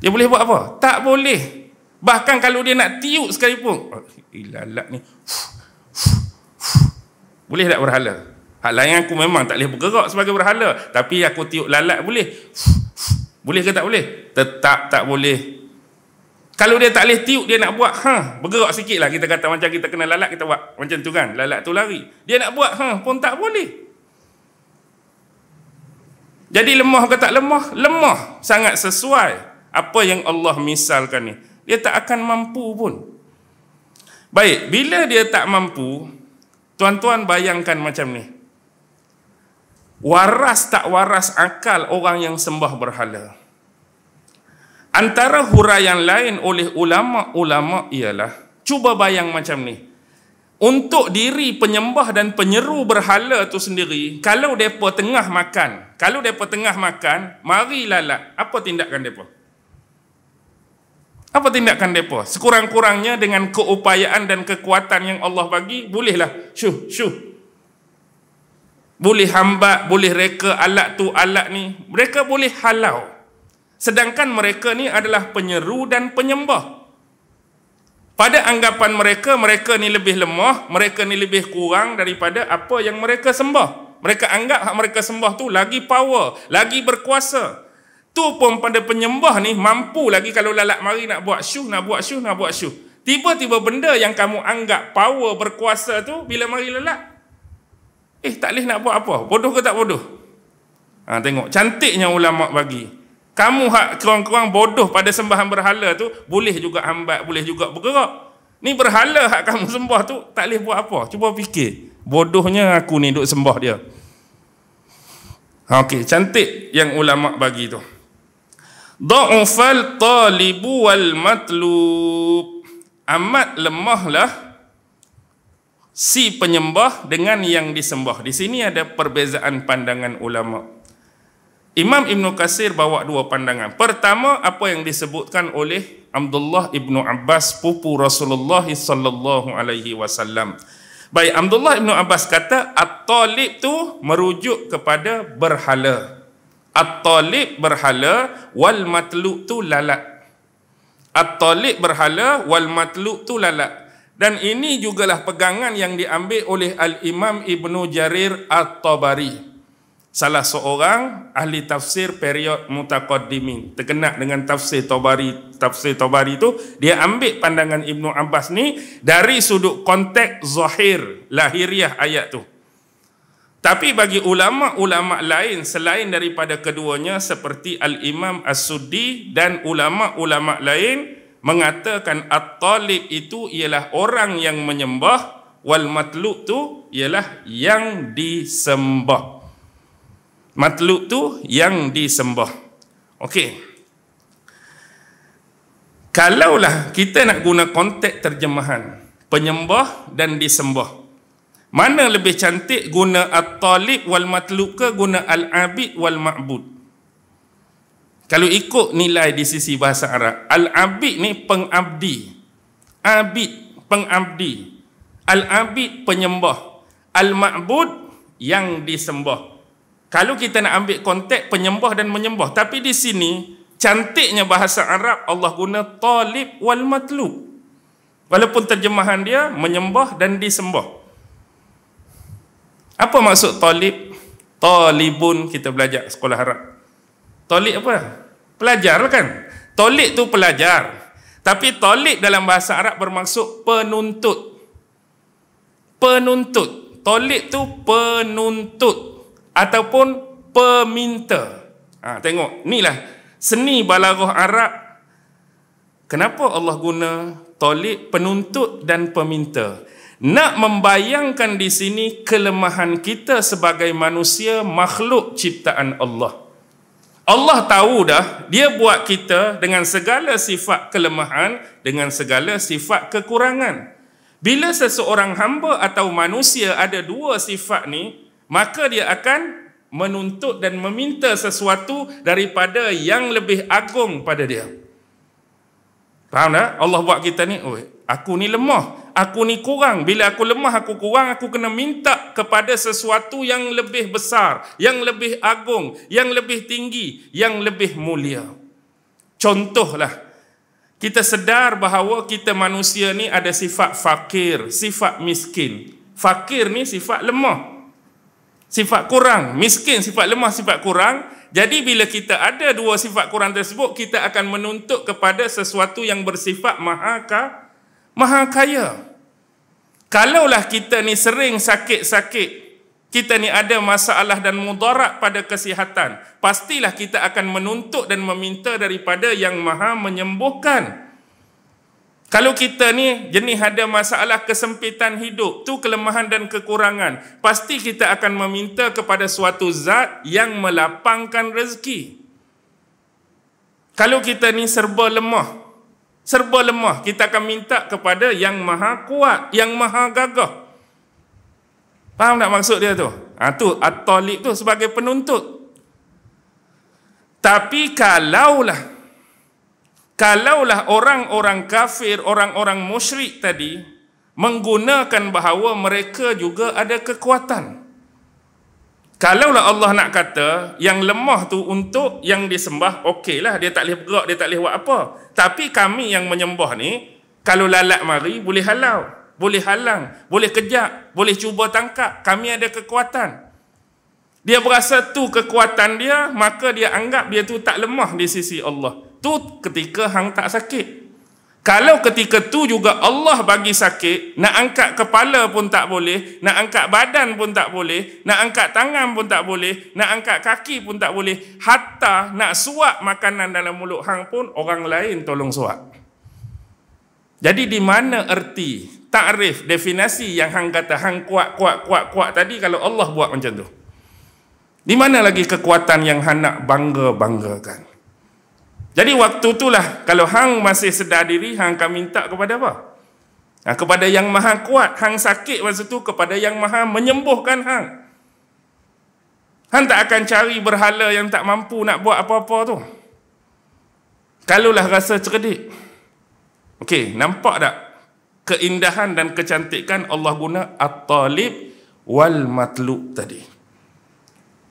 Dia boleh buat apa? Tak boleh. Bahkan kalau dia nak tiup sekalipun, lalat ni boleh tak berhala? Hak lain aku memang tak boleh bergerak sebagai berhala, tapi aku tiup lalat boleh. Boleh ke tak boleh? Tetap tak boleh. Kalau dia tak boleh tiup, dia nak buat bergerak sikit lah, kita kata macam kita kena lalat, kita buat macam tu kan, lalat tu lari. Dia nak buat pun tak boleh. Jadi lemah ke tak lemah? Lemah. Sangat sesuai apa yang Allah misalkan ni. Dia tak akan mampu pun. Baik, bila dia tak mampu, tuan-tuan bayangkan macam ni. Waras tak waras akal orang yang sembah berhala. Antara huraian lain oleh ulama-ulama ialah, cuba bayang macam ni. Untuk diri penyembah dan penyeru berhala tu sendiri, kalau mereka tengah makan, mari lalat, apa tindakan mereka? Apa tindakan mereka? Sekurang-kurangnya dengan keupayaan dan kekuatan yang Allah bagi, bolehlah syuh. Boleh hambat, boleh reka alat tu, alat ni. Mereka boleh halau. Sedangkan mereka ni adalah penyeru dan penyembah. Pada anggapan mereka, mereka ni lebih lemah, mereka ni lebih kurang daripada apa yang mereka sembah. Mereka anggap hak mereka sembah tu lagi power, lagi berkuasa. Tu pun pada penyembah ni mampu lagi kalau lalat mari nak buat syuh. Tiba-tiba benda yang kamu anggap power, berkuasa tu, bila mari lalat, tak boleh nak buat apa? Bodoh ke tak bodoh? Tengok, cantiknya ulama bagi. Kamu hak kurang-kurang bodoh pada sembahan berhala tu, boleh juga hambat, boleh juga bergerak. Ni berhala hak kamu sembah tu, tak boleh buat apa. Cuba fikir. Bodohnya aku ni duk sembah dia. Okey, cantik yang ulama bagi tu. Dha'ufal talibu wal matlub. Amat lemahlah si penyembah dengan yang disembah. Di sini ada perbezaan pandangan ulama. Imam Ibn Katsir bawa 2 pandangan. Pertama, apa yang disebutkan oleh Abdullah Ibn Abbas, pupu Rasulullah sallallahu alaihi wasallam. Baik, Abdullah Ibn Abbas kata at-talib tu merujuk kepada berhala. At-talib berhala, wal matlub tu lalat. At-talib berhala, wal matlub tu lalat. Dan ini jugalah pegangan yang diambil oleh Al-Imam Ibn Jarir At-Tabari, salah seorang ahli tafsir period mutaqaddimin, terkenal dengan tafsir Tabari. Tafsir Tabari itu dia ambil pandangan Ibnu Abbas ni dari sudut konteks zahir lahiriah ayat tu. Tapi bagi ulama-ulama lain selain daripada keduanya seperti Al-Imam As-Suddi dan ulama-ulama lain mengatakan at-talib itu ialah orang yang menyembah, wal matlub tu ialah yang disembah. Matlub tu yang disembah. Okey. Kalaulah kita nak guna konteks terjemahan penyembah dan disembah, mana lebih cantik, guna at-talib wal matlub ke guna al-abid wal ma'bud? Kalau ikut nilai di sisi bahasa Arab, al-abid ni pengabdi, abid pengabdi, al-abid penyembah, al-ma'bud yang disembah. Kalau kita nak ambil konteks penyembah dan menyembah, tapi di sini cantiknya bahasa Arab Allah guna talib wal matlub. Walaupun terjemahan dia menyembah dan disembah. Apa maksud talib? Talibun, kita belajar sekolah Arab. Talib apa? Pelajar kan? Talib tu pelajar. Tapi talib dalam bahasa Arab bermaksud penuntut. Penuntut. Tolib tu penuntut ataupun peminta. Tengok, inilah seni balaghah Arab. Kenapa Allah guna tolib, penuntut dan peminta? Nak membayangkan di sini kelemahan kita sebagai manusia, makhluk ciptaan Allah. Allah tahu dah, dia buat kita dengan segala sifat kelemahan, dengan segala sifat kekurangan. Bila seseorang hamba atau manusia ada dua sifat ni, maka dia akan menuntut dan meminta sesuatu daripada yang lebih agung pada dia. Faham tak? Allah buat kita ni, aku ni lemah, aku ni kurang. Bila aku lemah, aku kurang, aku kena minta kepada sesuatu yang lebih besar, yang lebih agung, yang lebih tinggi, yang lebih mulia. Contohlah, kita sedar bahawa kita manusia ni ada sifat fakir, sifat miskin. Fakir ni sifat lemah, sifat kurang. Miskin sifat lemah, sifat kurang. Jadi bila kita ada dua sifat kurang tersebut, kita akan menuntut kepada sesuatu yang bersifat maha kaya. Kalaulah kita ni sering sakit-sakit, kita ni ada masalah dan mudarat pada kesihatan, pastilah kita akan menuntut dan meminta daripada yang maha menyembuhkan. Kalau kita ni jenis ada masalah kesempitan hidup, tu kelemahan dan kekurangan, pasti kita akan meminta kepada suatu zat yang melapangkan rezeki. Kalau kita ni serba lemah, kita akan minta kepada yang maha kuat, yang maha gagah. Faham tak maksud dia tu? Tu at-talib tu sebagai penuntut. Tapi kalaulah orang-orang kafir, orang-orang musyrik tadi menggunakan bahawa mereka juga ada kekuatan. Kalaulah Allah nak kata yang lemah tu untuk yang disembah, okeylah, dia tak boleh bergerak, dia tak boleh buat apa. Tapi kami yang menyembah ni, kalau lalat mari boleh halau, boleh halang, boleh kejap, boleh cuba tangkap. Kami ada kekuatan. Dia berasa tu kekuatan dia, maka dia anggap dia tu tak lemah di sisi Allah. Tu ketika hang tak sakit. Kalau ketika tu juga Allah bagi sakit, nak angkat kepala pun tak boleh, nak angkat badan pun tak boleh, nak angkat tangan pun tak boleh, nak angkat kaki pun tak boleh, hatta nak suap makanan dalam mulut hang pun orang lain tolong suap. Jadi di mana erti, takrif, definisi yang hang kata hang kuat tadi kalau Allah buat macam tu? Di mana lagi kekuatan yang hang nak banggakan? Jadi waktu itulah kalau hang masih sedar diri, hang akan minta kepada apa? Kepada yang maha kuat. Hang sakit masa tu kepada yang maha menyembuhkan hang. Hang tak akan cari berhala yang tak mampu nak buat apa-apa tu. Kalaulah rasa cerdik. Okey, nampak tak keindahan dan kecantikan Allah guna at-talib wal matlub tadi.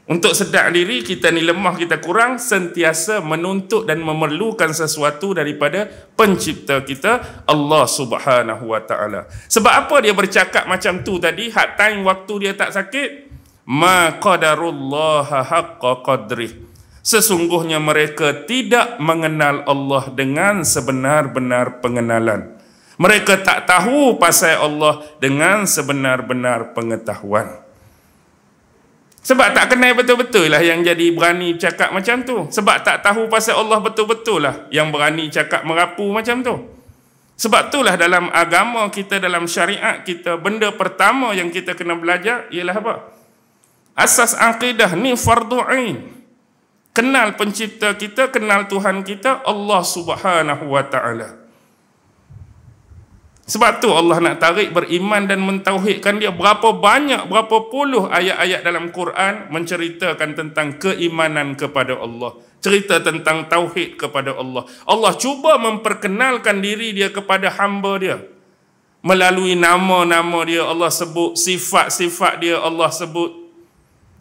Untuk sedar diri, kita ni lemah, kita kurang, sentiasa menuntut dan memerlukan sesuatu daripada pencipta kita, Allah Subhanahu wa ta'ala. Sebab apa dia bercakap macam tu tadi, hak time waktu dia tak sakit? Ma qadarullaha haqqa qadrih. Sesungguhnya mereka tidak mengenal Allah dengan sebenar-benar pengenalan. Mereka tak tahu pasal Allah dengan sebenar-benar pengetahuan. Sebab tak kenal betul-betul lah yang jadi berani cakap macam tu. Sebab tak tahu pasal Allah betul-betul lah yang berani cakap merapu macam tu. Sebab itulah dalam agama kita, dalam syariat kita, benda pertama yang kita kena belajar ialah apa? Asas akidah ni fardu ain. Kenal pencipta kita, kenal Tuhan kita, Allah Subhanahu wa ta'ala. Sebab tu Allah nak tarik beriman dan mentauhidkan dia. Berapa puluh ayat-ayat dalam Quran menceritakan tentang keimanan kepada Allah. Cerita tentang tauhid kepada Allah. Allah cuba memperkenalkan diri dia kepada hamba dia. Melalui nama-nama dia Allah sebut, sifat-sifat dia Allah sebut,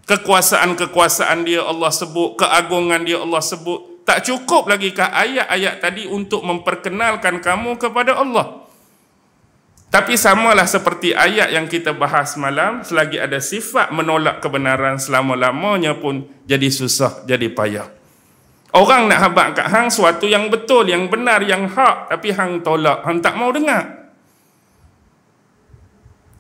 kekuasaan-kekuasaan dia Allah sebut, keagungan dia Allah sebut. Tak cukup lagi kah ayat-ayat tadi untuk memperkenalkan kamu kepada Allah? Tapi samalah seperti ayat yang kita bahas malam, selagi ada sifat menolak kebenaran, selama-lamanya pun jadi susah, jadi payah. Orang nak habaq kat hang suatu yang betul, yang benar, yang hak, tapi hang tolak, hang tak mau dengar.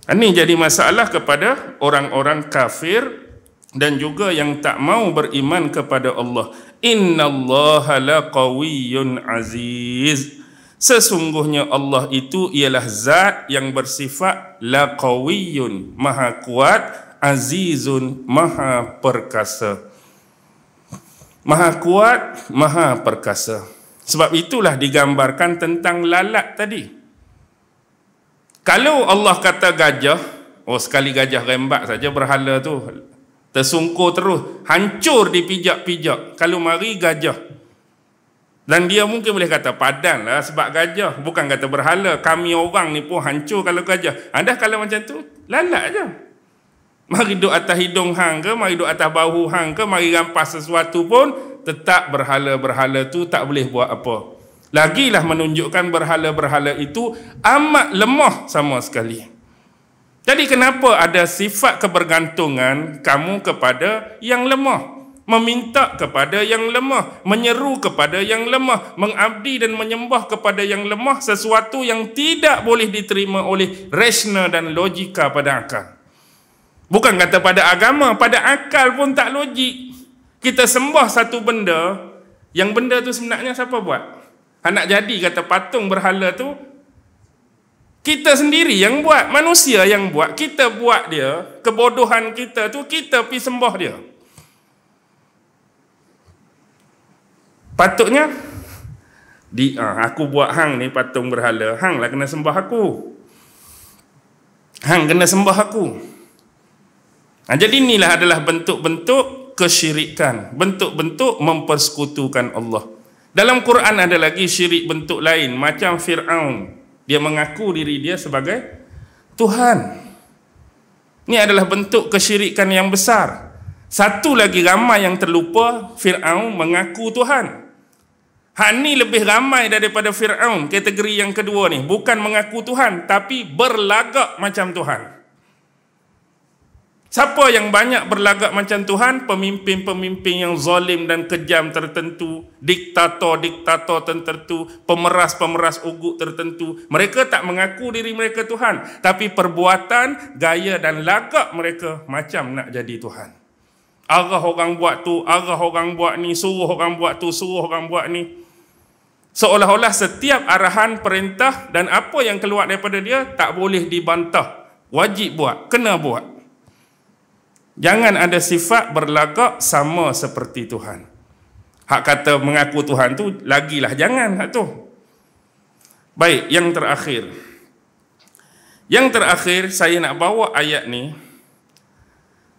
Ini jadi masalah kepada orang-orang kafir dan juga yang tak mau beriman kepada Allah. Innallaha laqawiyyun aziz. Sesungguhnya Allah itu ialah zat yang bersifat laqawiyyun, maha kuat, azizun, maha perkasa. Maha kuat, maha perkasa. Sebab itulah digambarkan tentang lalat tadi. Kalau Allah kata gajah, sekali gajah rembak saja berhala tu tersungkur terus, hancur dipijak-pijak. Kalau mari gajah, dan dia mungkin boleh kata padan lah sebab gajah, bukan kata berhala. Kami orang ni pun hancur kalau gajah. Anda kalau macam tu, lalat je. Mari duduk atas hidung hang ke, mari duduk atas bahu hang ke, mari rampas sesuatu pun, tetap berhala-berhala tu tak boleh buat apa. Lagilah menunjukkan berhala-berhala itu amat lemah sama sekali. Jadi kenapa ada sifat kebergantungan kamu kepada yang lemah, meminta kepada yang lemah, menyeru kepada yang lemah, mengabdi dan menyembah kepada yang lemah, sesuatu yang tidak boleh diterima oleh rasional dan logika pada akal. Bukan kata pada agama, pada akal pun tak logik. Kita sembah satu benda, yang benda tu sebenarnya siapa buat? Nak jadi kata patung berhala tu kita sendiri yang buat, manusia yang buat. Kita buat dia, kebodohan kita tu kita pergi sembah dia. Patutnya aku buat hang ni patung berhala, hang lah kena sembah aku, hang kena sembah aku. Jadi inilah adalah bentuk-bentuk kesyirikan, bentuk-bentuk mempersekutukan Allah. Dalam Quran ada lagi syirik bentuk lain, macam Fir'aun. Dia mengaku diri dia sebagai Tuhan. Ini adalah bentuk kesyirikan yang besar. Satu lagi ramai yang terlupa, Fir'aun mengaku Tuhan. Ini lebih ramai daripada Fir'aun. Kategori yang kedua ni, bukan mengaku Tuhan, tapi berlagak macam Tuhan. Siapa yang banyak berlagak macam Tuhan? Pemimpin-pemimpin yang zalim dan kejam tertentu, diktator-diktator tertentu, pemeras-pemeras ugut tertentu. Mereka tak mengaku diri mereka Tuhan, tapi perbuatan, gaya dan lagak mereka macam nak jadi Tuhan. Arah orang buat tu, arah orang buat ni, suruh orang buat tu, suruh orang buat ni. Seolah-olah setiap arahan, perintah dan apa yang keluar daripada dia tak boleh dibantah. Wajib buat, kena buat. Jangan ada sifat berlagak sama seperti Tuhan. Hak kata mengaku Tuhan tu, lagilah jangan hak tu. Baik, yang terakhir. Yang terakhir, saya nak bawa ayat ni.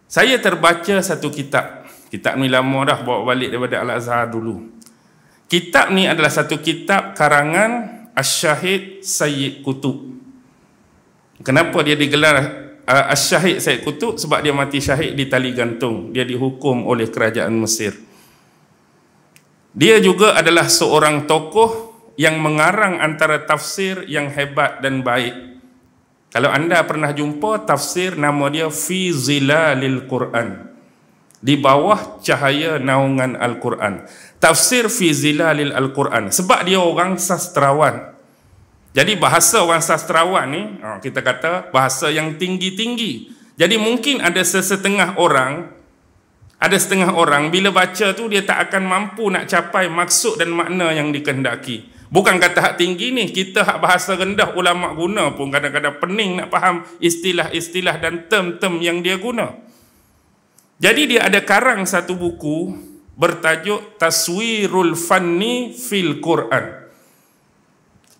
Saya terbaca satu kitab. Kitab ni lama dah, bawa balik daripada Al-Azhar dulu. Kitab ni adalah satu kitab karangan Asy-Syahid Sayyid Qutb. Kenapa dia digelar Asy-Syahid Sayyid Qutb? Sebab dia mati syahid di tali gantung. Dia dihukum oleh kerajaan Mesir. Dia juga adalah seorang tokoh yang mengarang antara tafsir yang hebat dan baik. Kalau anda pernah jumpa tafsir, nama dia Fi Zilalil Quran, di bawah cahaya naungan Al-Quran. Tafsir Fi Zilalil Al-Quran. Sebab dia orang sastrawan. Jadi bahasa orang sastrawan ni, kita kata bahasa yang tinggi-tinggi. Jadi mungkin ada setengah orang bila baca tu dia tak akan mampu nak capai maksud dan makna yang dikehendaki. Bukan kata hak tinggi ni, kita hak bahasa rendah ulama guna pun kadang-kadang pening nak faham istilah-istilah dan term-term yang dia guna. Jadi dia ada karang satu buku bertajuk Taswirul Fanni fil Quran.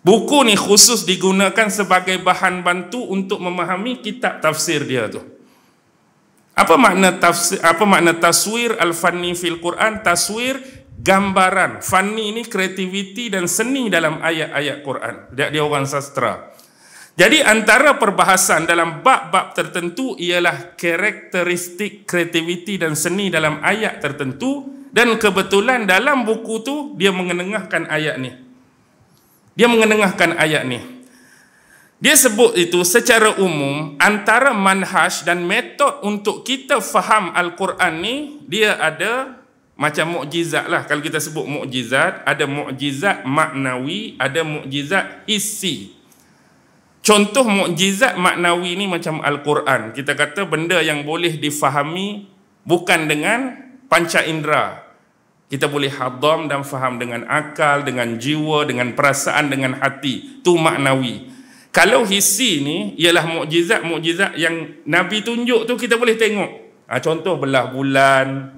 Buku ni khusus digunakan sebagai bahan bantu untuk memahami kitab tafsir dia tu. Apa makna tafsir? Apa makna taswir al-fanni fil Quran? Taswir, gambaran. Fanni ni kreativiti dan seni dalam ayat-ayat Quran. Dia orang sastra. Jadi antara perbahasan dalam bab-bab tertentu ialah karakteristik kreativiti dan seni dalam ayat tertentu, dan kebetulan dalam buku tu dia mengenengahkan ayat ni. Dia sebut itu secara umum antara manhaj dan metod untuk kita faham Al-Quran ni, dia ada macam mukjizat lah. Kalau kita sebut mukjizat, ada mukjizat maknawi, ada mukjizat hissi. Contoh mukjizat maknawi ni macam Al-Quran. Kita kata benda yang boleh difahami bukan dengan panca indera. Kita boleh hadam dan faham dengan akal, dengan jiwa, dengan perasaan, dengan hati. Itu maknawi. Kalau hissi ni ialah mukjizat-mukjizat yang Nabi tunjuk tu kita boleh tengok. Contoh belah bulan,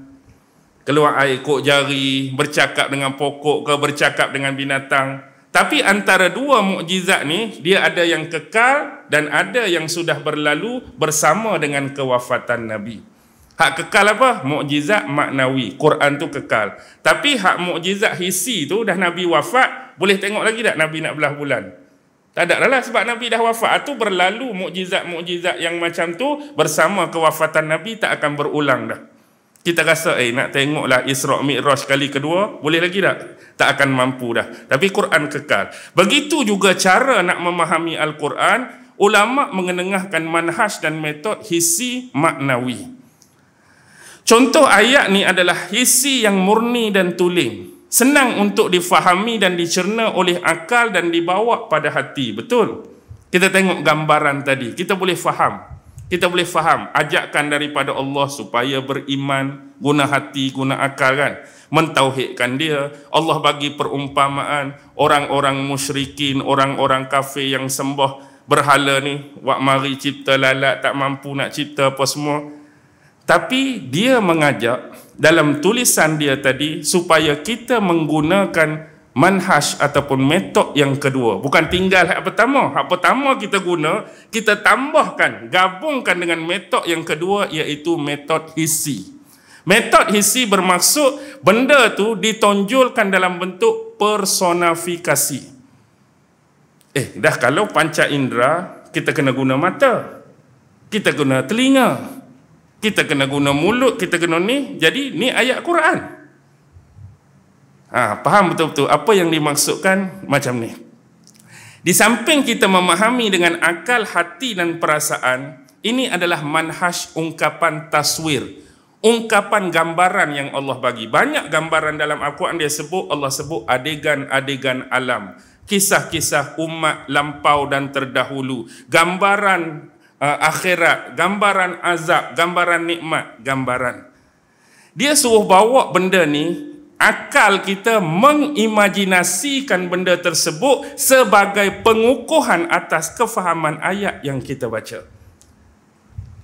keluar air kok jari, bercakap dengan pokok ke, bercakap dengan binatang. Tapi antara dua mukjizat ni, dia ada yang kekal dan ada yang sudah berlalu bersama dengan kewafatan Nabi. Hak kekal apa? Mukjizat maknawi. Quran tu kekal. Tapi hak mukjizat hissi tu dah Nabi wafat, boleh tengok lagi tak Nabi nak belah bulan? Tak ada lah sebab Nabi dah wafat. Itu berlalu mukjizat-mukjizat yang macam tu bersama kewafatan Nabi tak akan berulang dah. Kita rasa nak tengoklah Isra' Mi'raj kali kedua, boleh lagi tak? Tak akan mampu dah. Tapi Quran kekal. Begitu juga cara nak memahami Al-Quran, ulama' mengenengahkan manhaj dan metod hissi maknawi. Contoh ayat ni adalah hissi yang murni dan tuling. Senang untuk difahami dan dicerna oleh akal dan dibawa pada hati. Betul? Kita tengok gambaran tadi, kita boleh faham. Kita boleh faham ajakan daripada Allah supaya beriman, guna hati, guna akal kan. Mentauhidkan dia. Allah bagi perumpamaan orang-orang musyrikin, orang-orang kafir yang sembah berhala ni, wak mari cipta lalat, tak mampu nak cipta apa semua. Tapi dia mengajak dalam tulisan dia tadi supaya kita menggunakan manhaj ataupun metod yang kedua. Bukan tinggal hak pertama. Hak pertama kita guna, kita tambahkan, gabungkan dengan metod yang kedua, iaitu metod hissi. Metod hissi bermaksud benda tu ditonjolkan dalam bentuk personifikasi. Dah kalau panca indera, kita kena guna mata, kita guna telinga, kita kena guna mulut, kita kena ni. Jadi ni ayat Quran. Faham betul-betul apa yang dimaksudkan macam ni. Di samping kita memahami dengan akal, hati dan perasaan, ini adalah manhaj ungkapan taswir, ungkapan gambaran yang Allah bagi. Banyak gambaran dalam Al-Quran dia sebut, Allah sebut adegan-adegan alam, kisah-kisah umat lampau dan terdahulu, gambaran akhirat, gambaran azab, gambaran nikmat, gambaran. Dia suruh bawa benda ni, akal kita mengimajinasikan benda tersebut sebagai pengukuhan atas kefahaman ayat yang kita baca.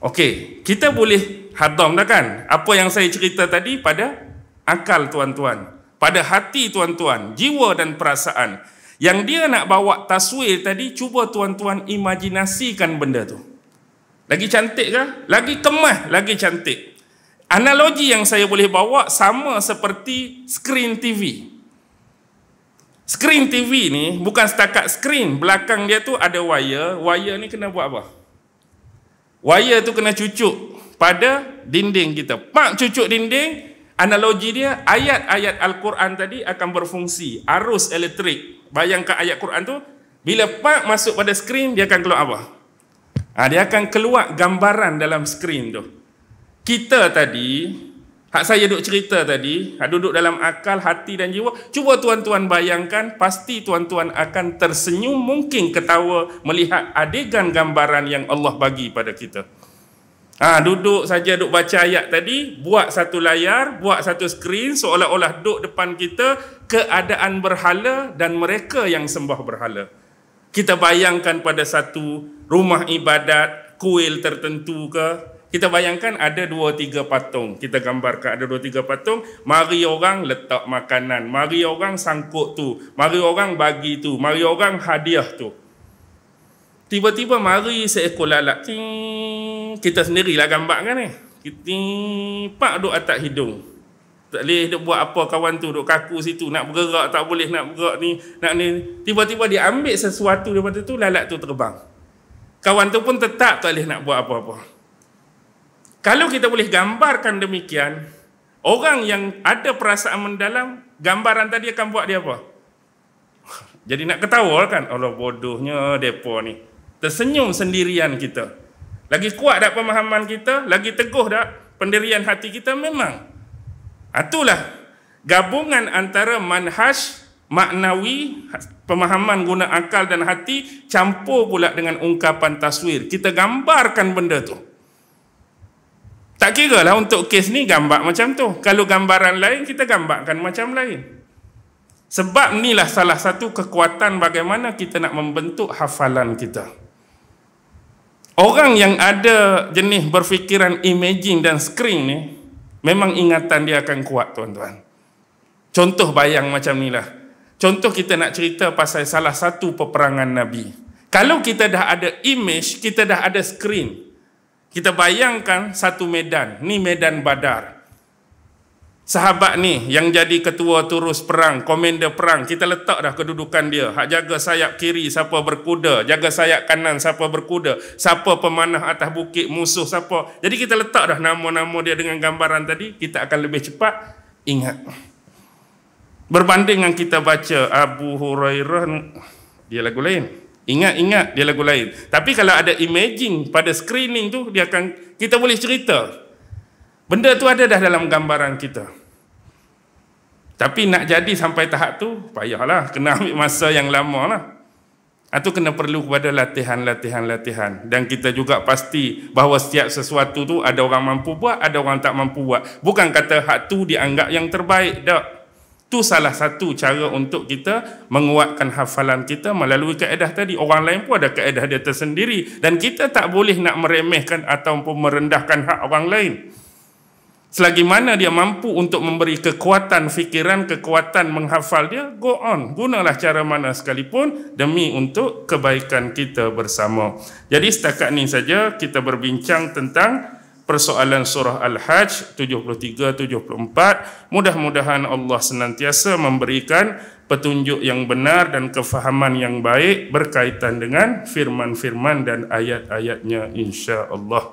Okey, kita boleh hadam dah kan? Apa yang saya cerita tadi pada akal tuan-tuan, pada hati tuan-tuan, jiwa dan perasaan. Yang dia nak bawa taswir tadi, cuba tuan-tuan imajinasikan benda tu. Lagi cantik ke? Lagi kemas, lagi cantik. Analogi yang saya boleh bawa sama seperti skrin TV. Skrin TV ni bukan setakat skrin, belakang dia tu ada wire. Wire ni kena buat apa? Wire tu kena cucuk pada dinding kita. Pak cucuk dinding, analogi dia ayat-ayat Al-Quran tadi akan berfungsi. Arus elektrik. Bayangkan ayat Quran tu, bila pak masuk pada skrin, dia akan keluar apa? Dia akan keluar gambaran dalam skrin tu. Kita tadi, hak saya duk cerita tadi, hak duduk dalam akal, hati dan jiwa, cuba tuan-tuan bayangkan, pasti tuan-tuan akan tersenyum, mungkin ketawa melihat adegan gambaran yang Allah bagi pada kita. Duduk saja duk baca ayat tadi, buat satu layar, buat satu skrin, seolah-olah duduk depan kita, keadaan berhala dan mereka yang sembah berhala. Kita bayangkan pada satu rumah ibadat, kuil tertentu ke, kita bayangkan ada 2-3 patung. Kita gambarkan ada 2-3 patung. Mari orang letak makanan. Mari orang sangkut tu. Mari orang bagi tu. Mari orang hadiah tu. Tiba-tiba mari seekor lalat. Kita sendirilah gambar kan ni. Pak duduk atas hidung. Tak boleh duk buat apa kawan tu. Duk kaku situ. Nak bergerak tak boleh. Nak bergerak ni. Nak ni. Tiba-tiba dia ambil sesuatu daripada tu. Lalat tu terbang. Kawan tu pun tetap tak boleh nak buat apa-apa. Kalau kita boleh gambarkan demikian, orang yang ada perasaan mendalam, gambaran tadi akan buat dia apa? Jadi nak ketawa kan? Allah bodohnya depa ni. Tersenyum sendirian kita. Lagi kuat tak pemahaman kita? Lagi teguh tak pendirian hati kita? Memang. Itulah gabungan antara manhaj maknawi, pemahaman guna akal dan hati, campur pula dengan ungkapan taswir. Kita gambarkan benda tu. Tak kira lah untuk kes ni gambar macam tu. Kalau gambaran lain, kita gambarkan macam lain. Sebab inilah salah satu kekuatan bagaimana kita nak membentuk hafalan kita. Orang yang ada jenis berfikiran imaging dan screen ni, memang ingatan dia akan kuat, tuan-tuan. Contoh bayang macam ni lah. Contoh kita nak cerita pasal salah satu peperangan Nabi. Kalau kita dah ada image, kita dah ada screen. Kita bayangkan satu medan. Ni medan Badar. Sahabat ni yang jadi ketua turus perang, komander perang, kita letak dah kedudukan dia. Hak jaga sayap kiri siapa berkuda, jaga sayap kanan siapa berkuda, siapa pemanah atas bukit, musuh siapa. Jadi kita letak dah nama-nama dia dengan gambaran tadi, kita akan lebih cepat ingat. Berbanding dengan kita baca Abu Hurairah, dia lagu lain. Ingat-ingat, dia lagu lain. Tapi kalau ada imaging pada screening tu, kita boleh cerita. Benda tu ada dah dalam gambaran kita. Tapi nak jadi sampai tahap tu, payahlah. Kena ambil masa yang lama lah. Itu kena perlu kepada latihan. Dan kita juga pasti bahawa setiap sesuatu tu ada orang mampu buat, ada orang tak mampu buat. Bukan kata hak tu dianggap yang terbaik, tak. Itu salah satu cara untuk kita menguatkan hafalan kita melalui kaedah tadi. Orang lain pun ada kaedah dia tersendiri. Dan kita tak boleh nak meremehkan ataupun merendahkan hak orang lain. Selagi mana dia mampu untuk memberi kekuatan fikiran, kekuatan menghafal dia, go on. Gunalah cara mana sekalipun demi untuk kebaikan kita bersama. Jadi setakat ni saja kita berbincang tentang persoalan surah Al-Hajj 73-74. Mudah-mudahan Allah senantiasa memberikan petunjuk yang benar dan kefahaman yang baik berkaitan dengan firman-firman dan ayat-ayatnya insya-Allah.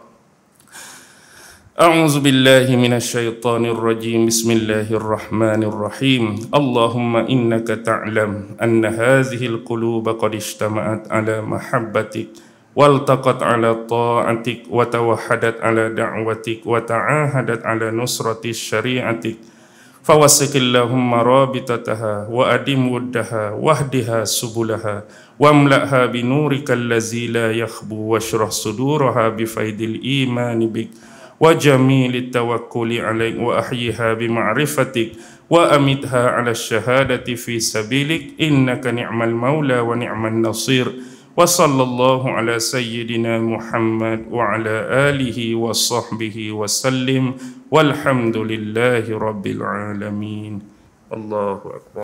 A'udzu billahi minasyaitonir rajim. Bismillahirrahmanirrahim. Allahumma innaka ta'lam anna hadhil quluba qad ijtama'at ala mahabbatik والتقت على طاعتك وتوحدت على دعوتك وتعاهدت على نصرة شريعتك فوسق اللهم رابطتها وأدم ودها واهدها سبلها واملأها بنورك الذي لا يخبو واشرح صدورها بفيض الإيمان بك وجميل التوكل عليك وأحيها بمعرفتك وأمتها على الشهادة في سبيلك إنك نعم المولى ونعم النصير وصلى الله على سيدنا محمد وعلى آله وصحبه وسلم والحمد لله رب العالمين. الله أكبر.